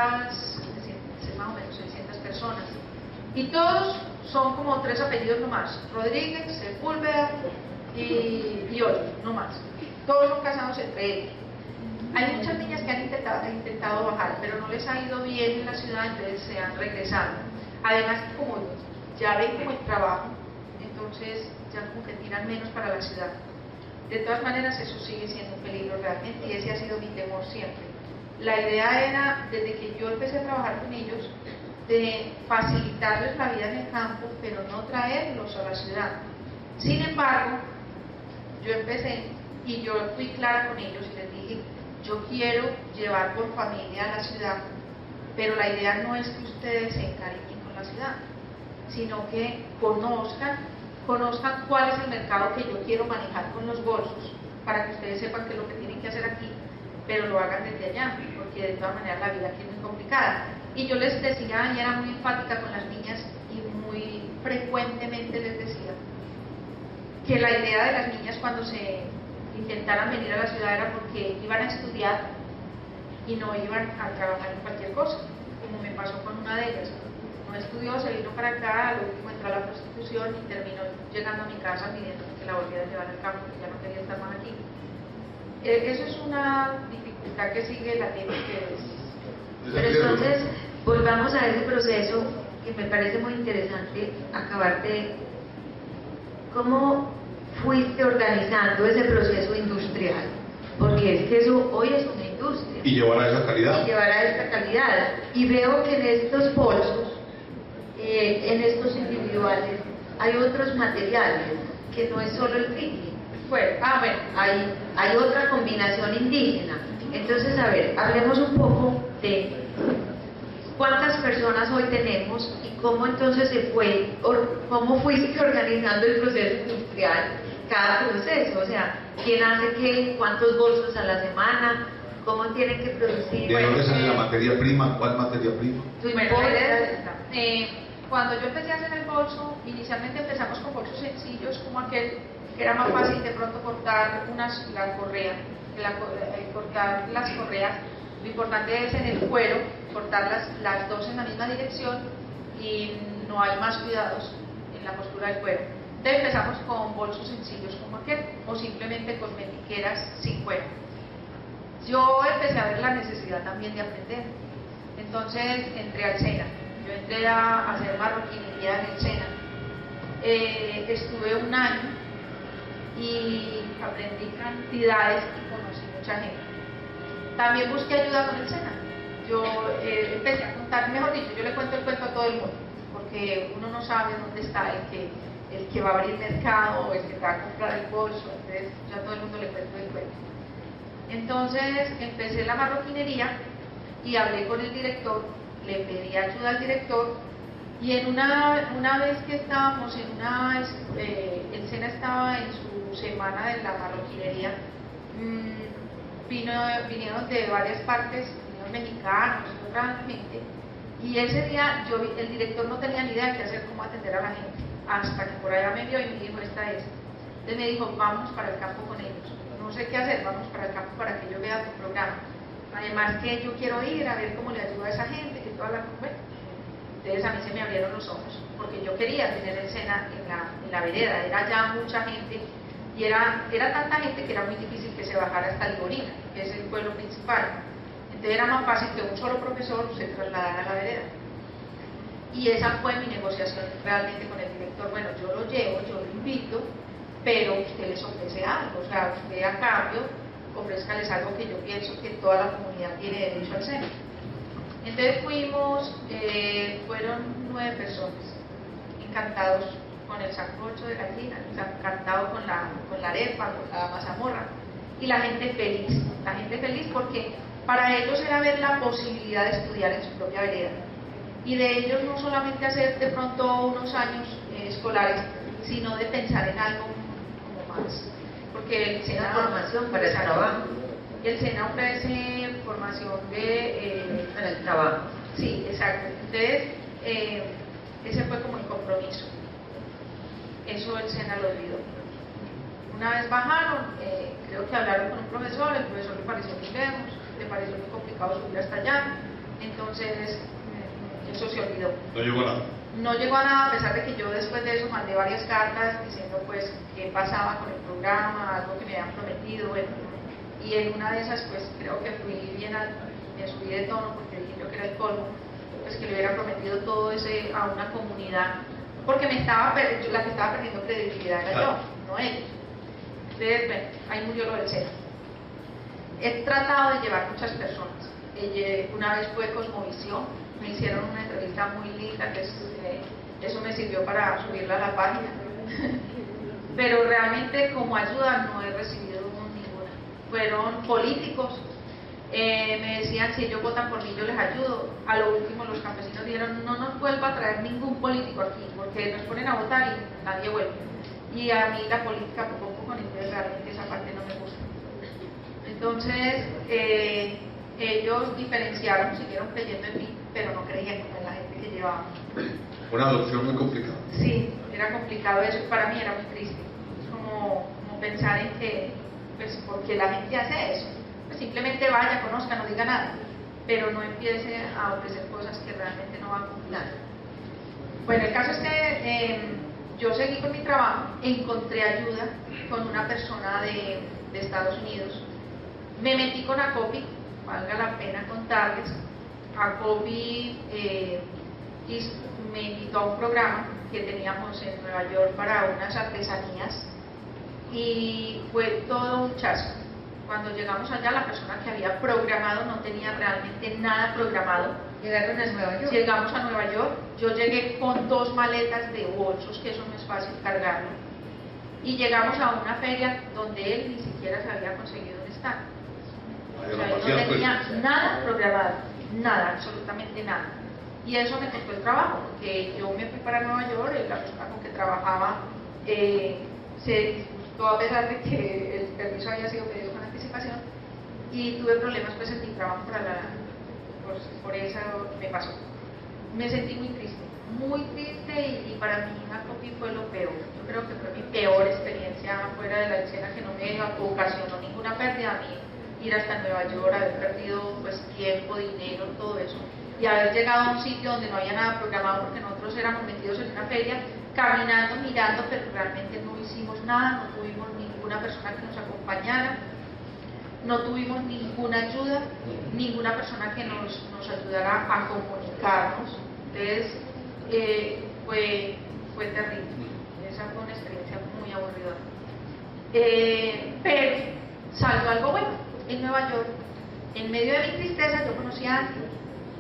más o menos 600 personas. Y todos son como 3 apellidos nomás: Rodríguez, Sepúlveda y Hoyo, no más. Todos son casados entre ellos. Hay muchas niñas que han intentado bajar, pero no les ha ido bien en la ciudad, entonces se han regresado. Además, como ya ven como el trabajo, entonces ya como que tiran menos para la ciudad. De todas maneras, eso sigue siendo un peligro realmente, y ese ha sido mi temor siempre. La idea era, desde que yo empecé a trabajar con ellos, de facilitarles la vida en el campo, pero no traerlos a la ciudad. Sin embargo, yo empecé y yo fui clara con ellos y les dije: yo quiero llevar por familia a la ciudad, pero la idea no es que ustedes se encariñen con la ciudad, sino que conozcan cuál es el mercado que yo quiero manejar con los bolsos, para que ustedes sepan qué es lo que tienen que hacer aquí, pero lo hagan desde allá, porque de todas maneras la vida aquí es muy complicada. Y yo les decía, y era muy enfática con las niñas, y muy frecuentemente les decía que la idea de las niñas cuando se intentaran venir a la ciudad era porque iban a estudiar y no iban a trabajar en cualquier cosa, como me pasó con una de ellas. No estudió, se vino para acá, lo último entró a la prostitución y terminó llegando a mi casa pidiendo que la volviera a llevar al campo, que ya no quería estar más aquí. Eso es una dificultad que sigue latente. Pero entonces, volvamos a ese proceso que me parece muy interesante acabar de... ¿Cómo fuiste organizando ese proceso industrial? Porque es que eso hoy es una industria. Y llevar a esa calidad. Y llevar a esta calidad. Y veo que en estos bolsos, en estos individuales, hay otros materiales, que no es solo el triqui. Bueno, Hay otra combinación indígena. Entonces, a ver, hablemos un poco de cuántas personas hoy tenemos y cómo entonces cómo fuiste organizando el proceso industrial, cada proceso, o sea, quién hace qué, cuántos bolsos a la semana, cómo tienen que producir. ¿De dónde sale la materia prima? ¿Cuál materia prima? Cuando yo empecé a hacer el bolso, inicialmente empezamos con bolsos sencillos como aquel, que era más fácil de pronto cortar cortar las correas. Lo importante es en el cuero cortar las dos en la misma dirección y no hay más cuidados en la postura del cuero. Entonces empezamos con bolsos sencillos como aquel, o simplemente cosmetiqueras sin cuero. Yo empecé a ver la necesidad también de aprender, entonces entré al SENA. Yo entré a hacer marroquinería en el SENA. Estuve un año y aprendí cantidades y conocí mucha gente. También busqué ayuda con el SENA. Yo empecé a contar, mejor dicho, yo le cuento el cuento a todo el mundo, porque uno no sabe dónde está el que va a abrir mercado o el que te va a comprar el bolso, entonces yo a todo el mundo le cuento el cuento. Entonces empecé la marroquinería y hablé con el director, le pedí ayuda al director, y en una vez que estábamos el SENA estaba en su semana de la marroquinería, vinieron de varias partes, vinieron mexicanos, otra gente, y ese día el director no tenía ni idea de qué hacer, cómo atender a la gente, hasta que por allá me vio y me dijo: esta es. Entonces me dijo: vamos para el campo con ellos. No sé qué hacer, vamos para el campo para que yo vea tu programa. Además que yo quiero ir a ver cómo le ayuda a esa gente, que toda la... Bueno, entonces a mí se me abrieron los ojos, porque yo quería tener el SENA en la vereda, era ya mucha gente Y era tanta gente que era muy difícil que se bajara hasta Liborina, que es el pueblo principal. Entonces era más fácil que un solo profesor se trasladara a la vereda. Y esa fue mi negociación realmente con el director. Bueno, yo lo llevo, yo lo invito, pero usted les ofrece algo, o sea, usted a cambio ofrézcales algo que yo pienso que toda la comunidad tiene derecho al SENA. Entonces fuimos, fueron 9 personas, encantados con el sancocho de gallina, encantados con la arepa, con la mazamorra, y la gente feliz porque para ellos era ver la posibilidad de estudiar en su propia vereda, y de ellos no solamente hacer de pronto unos años escolares, sino de pensar en algo como más, porque el SENA formación para el trabajo. El SENA ofrece formación para el trabajo. Sí, exacto. Entonces, ese fue como el compromiso. Eso el SENA lo olvidó. Una vez bajaron, creo que hablaron con un profesor, el profesor le pareció muy lejos, le pareció muy complicado subir hasta allá, entonces eso se olvidó. No llegó a nada. No llegó a nada, a pesar de que yo después de eso mandé varias cartas diciendo pues qué pasaba con el programa, algo que me habían prometido, bueno, y en una de esas pues creo que fui bien, me subí de tono porque dije yo que era el colmo, pues que le hubiera prometido todo ese a una comunidad, porque la que estaba perdiendo credibilidad era yo, no ellos. Entonces, bueno, ahí murió lo del SENA. He tratado de llevar muchas personas. Una vez fue Cosmovisión, me hicieron una entrevista muy linda, que eso me sirvió para subirla a la página. Pero realmente como ayuda no he recibido ninguna. Fueron políticos, me decían si ellos votan por mí yo les ayudo. A lo último los campesinos dijeron no nos vuelva a traer ningún político aquí, porque nos ponen a votar y nadie vuelve. Y a mí la política poco a poco, entonces realmente esa parte no me gusta. Entonces ellos diferenciaron, siguieron creyendo en mí, pero no creían como en la gente que llevaba. Una adopción muy complicada. Sí, era complicado eso, para mí era muy triste. Es como pensar en que, pues, porque la gente hace eso. Pues simplemente vaya, conozca, no diga nada, pero no empiece a ofrecer cosas que realmente no van a cumplir. Bueno, el caso es que yo seguí con mi trabajo, encontré ayuda con una persona de Estados Unidos. Me metí con ACOPI, valga la pena contarles. ACOPI me invitó a un programa que teníamos en Nueva York para unas artesanías y fue todo un chasco. Cuando llegamos allá, la persona que había programado no tenía realmente nada programado. ¿Llegaron a Nueva York? Llegamos a Nueva York, yo llegué con 2 maletas de bolsos, que eso no es fácil cargarlo, y llegamos a una feria donde él ni siquiera se había conseguido un stand. O sea, él no tenía nada programado, nada, absolutamente nada. Y eso me costó el trabajo, porque yo me fui para Nueva York, la persona con que trabajaba se disgustó a pesar de que el permiso había sido pedido con anticipación, y tuve problemas pues en mi trabajo por eso me pasó. Me sentí muy triste y para mí ACOPI fue lo peor. Yo creo que fue mi peor experiencia fuera de la escena, que no me ocasionó ninguna pérdida a mí, ir hasta Nueva York, haber perdido pues tiempo, dinero, todo eso, y haber llegado a un sitio donde no había nada programado, porque nosotros éramos metidos en una feria, caminando, mirando, pero realmente no hicimos nada, no tuvimos ninguna persona que nos acompañara, no tuvimos ninguna ayuda, ninguna persona que nos ayudara a comunicarnos. Entonces fue terrible. Esa fue una experiencia muy aburrida. Pero salió algo bueno. En Nueva York, en medio de mi tristeza, yo conocí a alguien,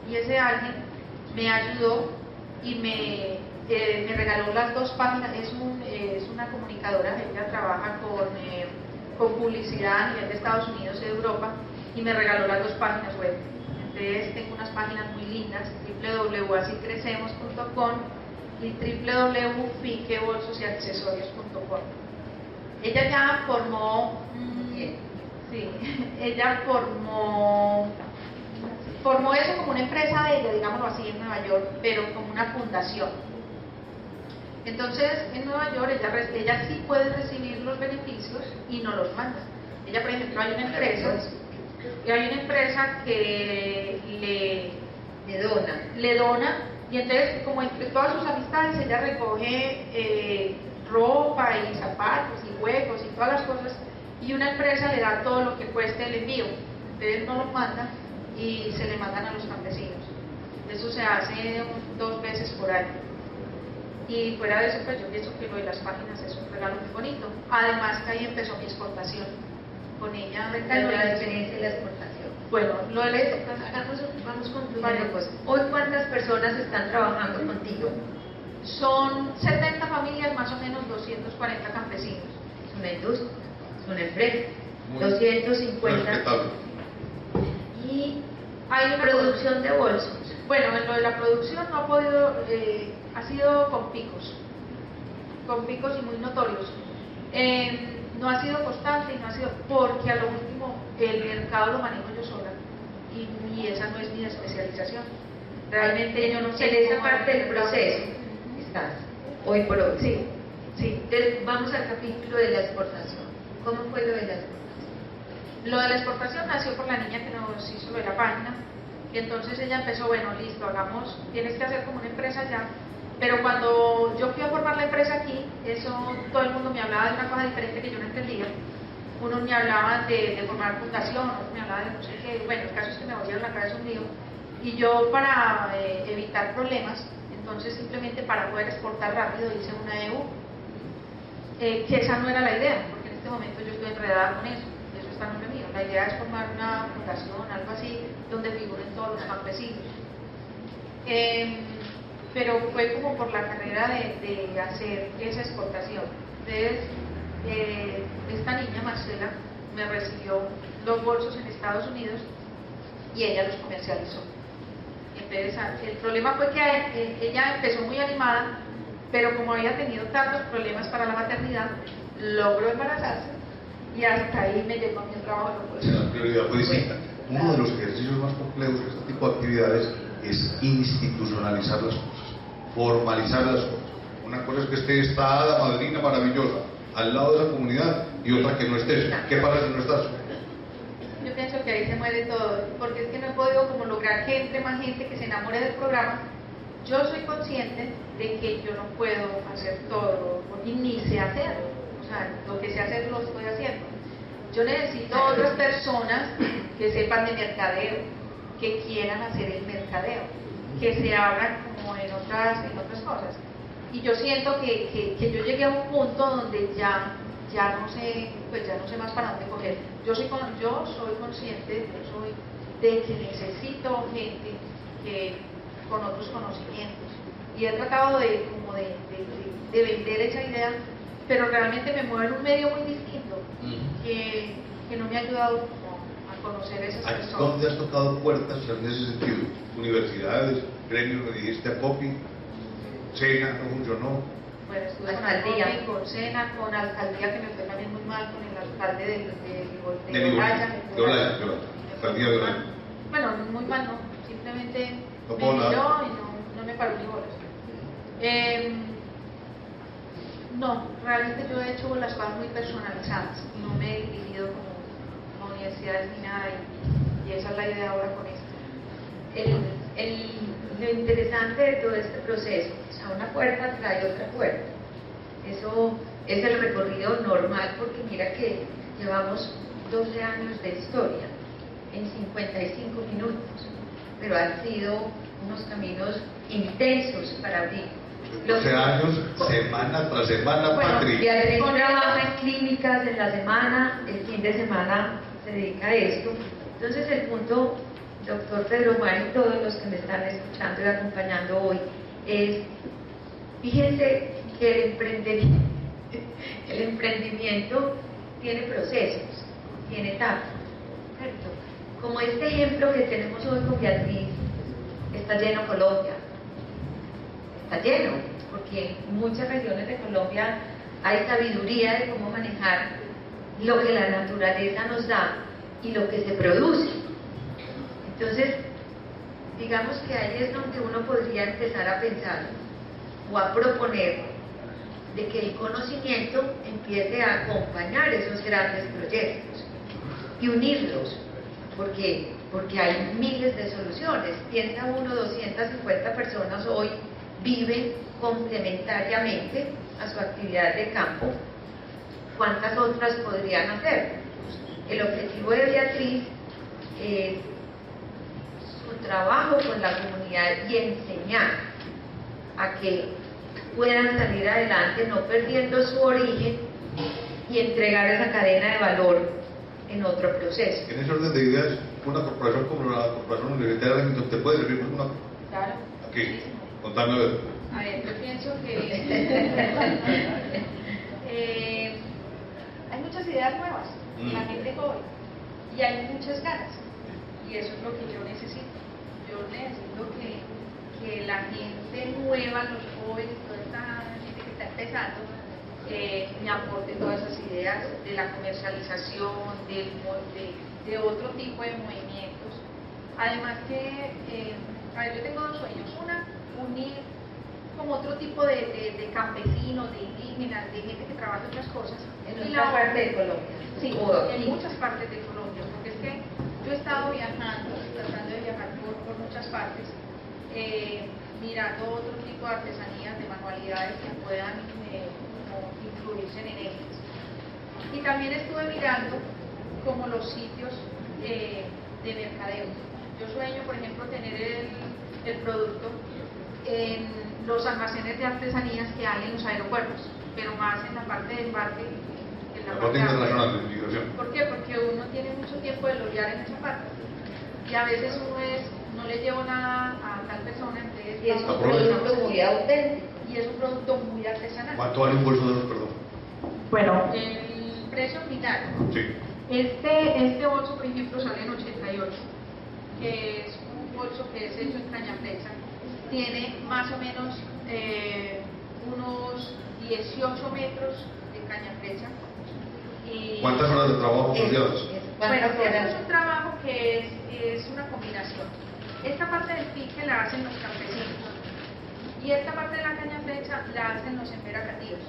y ese alguien me ayudó y me regaló las 2 páginas. Es una comunicadora, ella trabaja con publicidad a nivel de Estados Unidos y de Europa, y me regaló las 2 páginas web. Entonces tengo unas páginas muy lindas, www.asicrecemos.com y www.fiquebolsosaccesorios.com. Ella ya formó ella formó eso como una empresa de ella, digámoslo así, en Nueva York, pero como una fundación. Entonces, en Nueva York, ella sí puede recibir los beneficios y no los manda. Ella, por ejemplo, hay una empresa que le dona Y entonces, como entre todas sus amistades, ella recoge ropa y zapatos y huecos y todas las cosas, y una empresa le da todo lo que cueste el envío. Entonces no lo manda y se le mandan a los campesinos. Eso se hace 2 veces por año. Y fuera de eso, pues yo pienso que lo de las páginas es un regalo muy bonito. Además que ahí empezó mi exportación. Con ella, la experiencia y la exportación. bueno, lo de la Vamos concluyendo cosas. Hoy, ¿cuántas personas están trabajando contigo? son 70 familias, más o menos 240 campesinos. Es una industria, es una empresa. Muy 250. respetable. Y Hay una producción de bolsos. Bueno, en lo de la producción no ha podido, ha sido con picos y muy notorios. No ha sido constante y no ha sido, porque a lo último el mercado lo manejo yo sola y esa no es mi especialización. Realmente yo no sé En esa cómo parte del mercado. proceso estás, hoy por hoy. Sí. Entonces, vamos al capítulo de la exportación. ¿Cómo fue lo de la exportación? Lo de la exportación nació por la niña que nos hizo lo de la página, y entonces ella empezó, bueno, listo, hagamos, tienes que hacer como una empresa ya. Pero cuando yo fui a formar la empresa aquí, todo el mundo me hablaba de una cosa diferente que yo no entendía. Unos me hablaban de formar fundación, otros me hablaban de no sé qué. Bueno, el caso es que me volvieron la cabeza un lío. Y yo, para evitar problemas, entonces simplemente para poder exportar rápido hice una EU, que esa no era la idea, porque en este momento yo estoy enredada con eso. Eso está en nombre mío. La idea es formar una fundación, algo así, donde figuren todos los campesinos. Pero fue como por la carrera de hacer esa exportación. Entonces, esta niña, Marcela, me recibió los bolsos en Estados Unidos y ella los comercializó. Entonces, el problema fue que ella empezó muy animada, pero como había tenido tantos problemas para la maternidad, logró embarazarse y hasta ahí me llegó a mi trabajo de los bolsos. La prioridad fue distinta. Uno de los ejercicios más complejos de este tipo de actividades es institucionalizar las cosas, formalizar las cosas. Una cosa es que esté esta hada madrina maravillosa al lado de esa comunidad y otra que no estés. ¿Qué pasa si no estás? Yo pienso que ahí se muere todo, porque es que no he podido como lograr que entre más gente que se enamore del programa. Yo soy consciente de que yo no puedo hacer todo, y ni sé hacerlo. O sea, lo que sé hacer lo estoy haciendo. Yo necesito otras personas que sepan de mercadeo, que quieran hacer el mercadeo, que se abran como en otras cosas. Y yo siento que yo llegué a un punto donde ya no sé, pues ya no sé más para dónde coger. Yo soy consciente, de que necesito gente con otros conocimientos. Y he tratado de vender esa idea, pero realmente me muevo en un medio muy distinto, que no me ha ayudado a conocer esas personas. ¿Dónde has tocado puertas en ese sentido? Universidades, gremios, me dijiste a Copi, SENA, no funcionó. Bueno, estuve con Alcaldía. Alcaldía, con SENA, con Alcaldía, que me fue también muy mal, con el alcalde De Olaya. Alcaldía de Olaya. Bueno, muy mal, no, simplemente No me puedo nada. miró y no me paró ni bolas. No, realmente yo he hecho las cosas muy personalizadas, no me he dirigido como a universidades ni nada, y esa es la idea ahora con esto. Lo interesante de todo este proceso, o sea, una puerta trae otra puerta. Eso es el recorrido normal, porque mira que llevamos 12 años de historia en 55 minutos, pero han sido unos caminos intensos para abrir. 12 años, semana tras semana, Bueno, Patri. Beatriz trabaja en clínicas en la semana, el fin de semana se dedica a esto. Entonces el punto, doctor Pedro Mario y todos los que me están escuchando y acompañando hoy, es, fíjense que el emprendimiento tiene procesos, tiene etapas, ¿cierto? Como este ejemplo que tenemos hoy con Beatriz, está lleno Colombia. Está lleno, porque en muchas regiones de Colombia hay sabiduría de cómo manejar lo que la naturaleza nos da y lo que se produce. Entonces, digamos que ahí es donde uno podría empezar a pensar o a proponer de que el conocimiento empiece a acompañar esos grandes proyectos y unirlos porque hay miles de soluciones. Piensa uno, 250 personas hoy viven complementariamente a su actividad de campo. ¿Cuántas otras podrían hacer? El objetivo de Beatriz es su trabajo con la comunidad y enseñar a que puedan salir adelante no perdiendo su origen y entregar esa cadena de valor en otro proceso. En ese orden de ideas, una corporación como la Corporación Universitaria de Remington, ¿te puede servir alguna? Claro. Aquí, contame a ver. A ver, yo pienso que hay muchas ideas nuevas, la gente joven, y hay muchas ganas, y eso es lo que yo necesito. Yo necesito que la gente nueva, los jóvenes, toda esta gente que está empezando, me aporte todas esas ideas de la comercialización, de otro tipo de movimientos. Además que, a ver, yo tengo dos sueños. Una, unir como otro tipo de campesinos, de indígenas, de gente que trabaja otras cosas. En otra parte de Colombia. Sí, en muchas partes de Colombia, porque es que yo he estado viajando, tratando de viajar por muchas partes, mirando otro tipo de artesanías, de manualidades que puedan incluirse en ellas. Y también estuve mirando como los sitios de mercadeo. Yo sueño, por ejemplo, tener el producto en los almacenes de artesanías que hay en los aeropuertos, pero más en la parte de embarque. La parte internacional de migración. ¿Por qué? Porque uno tiene mucho tiempo de lorear en esa parte. Y a veces no le llevo nada a tal persona, entonces Y es un producto muy auténtico. Y es un producto muy artesanal. ¿Cuánto vale un bolso de esos, perdón? Bueno, el precio final. Sí. Este bolso, por ejemplo, sale en 88, que es un bolso que es hecho en caña flecha. Tiene más o menos unos 18 metros de caña flecha. Y ¿Cuántas horas de trabajo asociadas? bueno, este es un trabajo que es una combinación. Esta parte del pique la hacen los campesinos y esta parte de la caña flecha la hacen los emperacativos.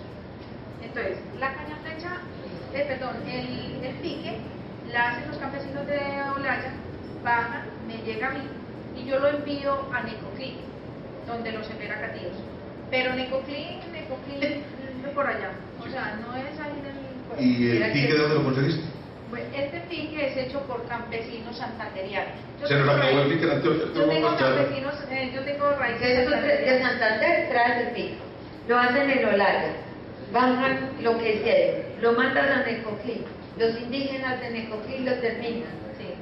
Entonces, la caña flecha, el pique la hacen los campesinos de Olaya, bajan, me llega a mí y yo lo envío a Necoclí, donde los emperacativos. Pero Necoclí por allá, o sea, no es ahí en el... ¿Y el pique de dónde lo conseguiste? Bueno, este pique es hecho por campesinos santanderianos. Se nos acabó el pique en Antioquia. Yo tengo campesinos, yo tengo raíces De Santander traes el pico, lo hacen en Olaya, bajan lo que hicieron, lo mandan a Necoclí, los indígenas de Necoclí lo terminan, sí.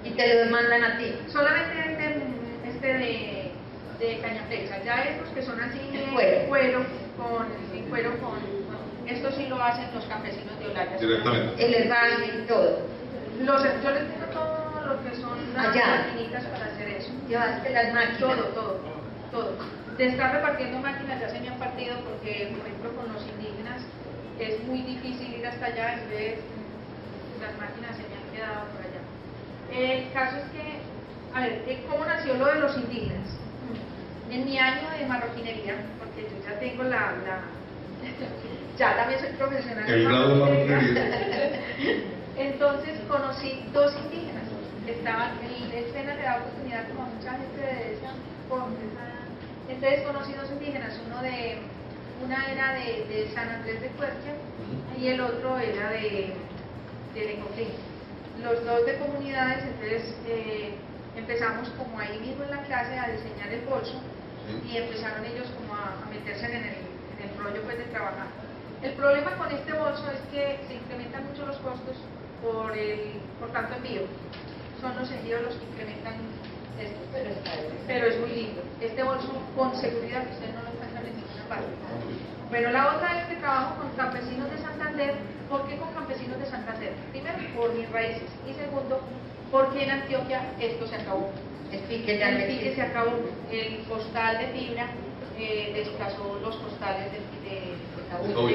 y te lo demandan a ti. Solamente de caña flecha, ya estos que son así En cuero con esto sí lo hacen los campesinos de Olaya. Directamente. El herbaje y todo. Yo les tengo todo lo que son las Allá. maquinitas para hacer eso. Llevaste las máquinas. Todo. De estar repartiendo máquinas ya se me han partido porque, por ejemplo, con los indígenas es muy difícil ir hasta allá, entonces las máquinas se me han quedado por allá. El caso es que, a ver, ¿cómo nació lo de los indígenas? En mi año de marroquinería, porque yo ya tengo ya también soy profesional El grado de marroquinería. Entonces conocí dos indígenas. El escena le da oportunidad como a mucha gente de esa forma. Entonces conocí dos indígenas, una era de San Andrés de Cuercia y el otro era de Necoclí. Los dos de comunidades, entonces empezamos como ahí mismo en la clase a diseñar el bolso y empezaron ellos como a meterse en el rollo pues de trabajar. El problema con este bolso es que se incrementan mucho los costos por tanto envío. Son los envíos los que incrementan esto, pero es muy lindo. Este bolso con seguridad que ustedes no lo encuentran en ninguna parte. Bueno, la otra es que trabajo con campesinos de Santander. ¿Por qué con campesinos de Santander? Primero, por mis raíces. Y segundo, porque en Antioquia esto se acabó. El pique Se acabó. El postal de fibra desplazó los postales de Cabullo.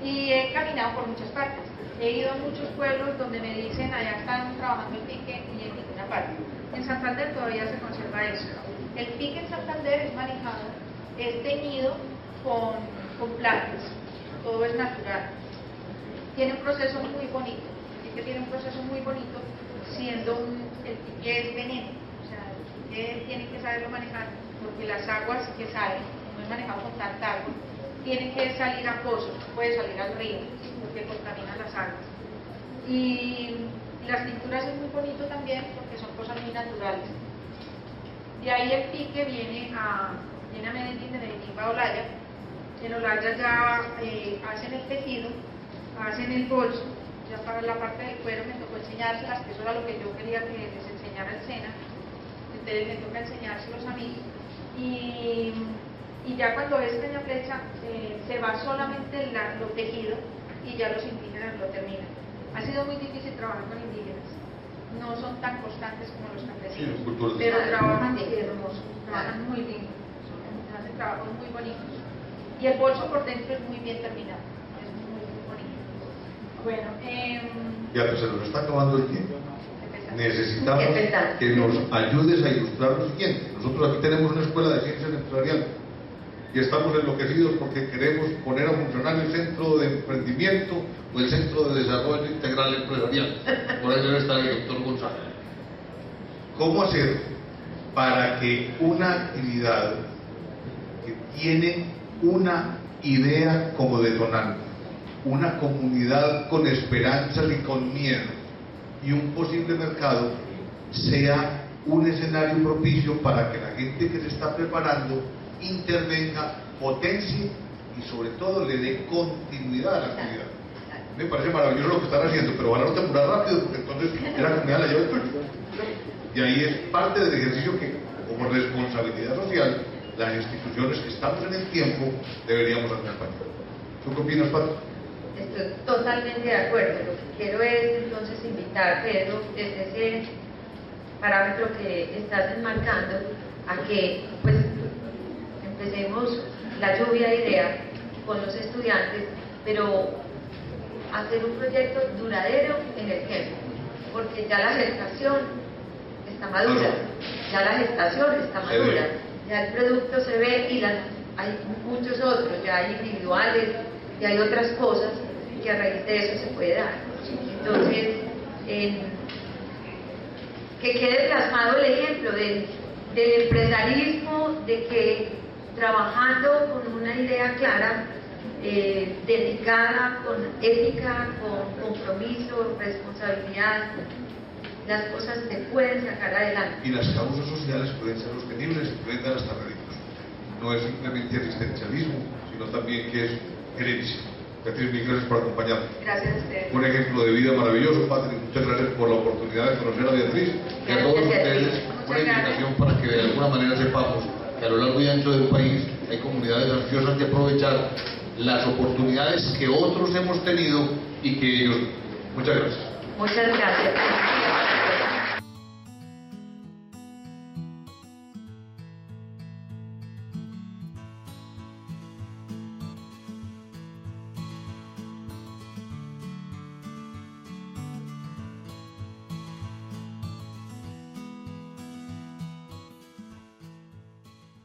Y he caminado por muchas partes. He ido a muchos pueblos donde me dicen allá están trabajando el pique y en ninguna parte. En Santander todavía se conserva eso. El pique en Santander es manejado, es teñido con plantas, todo es natural. Tiene un proceso muy bonito, así que tiene un proceso muy bonito siendo el pique es veneno, o sea, el pique tienen que saberlo manejar, porque las aguas que salen, no es manejado con tanta agua, tienen que salir a pozos, no puede salir al río, porque contaminan las aguas. Y las tinturas es muy bonito también, porque son cosas muy naturales. De ahí el pique viene a Medellín, de Medellín va a Olaya. En Olaya ya hacen el tejido, hacen el bolso. Ya para la parte del cuero me tocó enseñárselas, que eso era lo que yo quería que les enseñara el SENA. Entonces me toca enseñárselos a mí. Y ya cuando es Peña Flecha, se va solamente lo tejido y ya los indígenas lo terminan. Ha sido muy difícil trabajar con indígenas. No son tan constantes como los campesinos, pero trabajan hermoso, trabajan muy lindo, hacen trabajos muy bonitos. Y el bolso por dentro es muy bien terminado, es muy bonito. Bueno, ya que se nos está acabando el tiempo, necesitamos que nos ayudes a ilustrar lo siguiente. Nosotros aquí tenemos una escuela de ciencias empresariales y estamos enloquecidos porque queremos poner a funcionar el centro de emprendimiento o el centro de desarrollo integral empresarial. Por ahí debe estar el doctor González. ¿Cómo hacer para que una actividad que tiene una idea como detonante, una comunidad con esperanzas y con miedo y un posible mercado, sea un escenario propicio para que la gente que se está preparando intervenga, potencie y sobre todo le dé continuidad a la actividad? Me parece maravilloso lo que están haciendo, pero van a temporar rápido porque entonces la comunidad la lleva el tuyo. Y ahí es parte del ejercicio que, como responsabilidad social, las instituciones que estamos en el tiempo deberíamos acompañar. ¿Tú qué opinas, Pato? Estoy totalmente de acuerdo. Lo que quiero es entonces invitar, Pedro, desde ese parámetro que estás enmarcando, a que pues empecemos la lluvia de ideas con los estudiantes, pero hacer un proyecto duradero en el tiempo, porque ya la gestación está madura, ya la gestación está madura, ya el producto se ve y hay muchos otros, ya hay individuales, ya hay otras cosas que a raíz de eso se puede dar. Entonces, que quede plasmado el ejemplo del empresarismo, de que trabajando con una idea clara, dedicada, con ética, con compromiso, responsabilidad, las cosas se pueden sacar adelante. Y las causas sociales pueden ser sostenibles y pueden dar hasta réditos. No es simplemente asistencialismo, sino también que es herencia. Beatriz, mil gracias por acompañarnos. Gracias a ustedes. Un ejemplo de vida maravilloso, Patrick. Muchas gracias por la oportunidad de conocer a Beatriz y a todos ustedes. Una invitación para que de alguna manera sepamos que a lo largo y ancho del país hay comunidades ansiosas de aprovechar las oportunidades que otros hemos tenido y que ellos. Muchas gracias. Muchas gracias.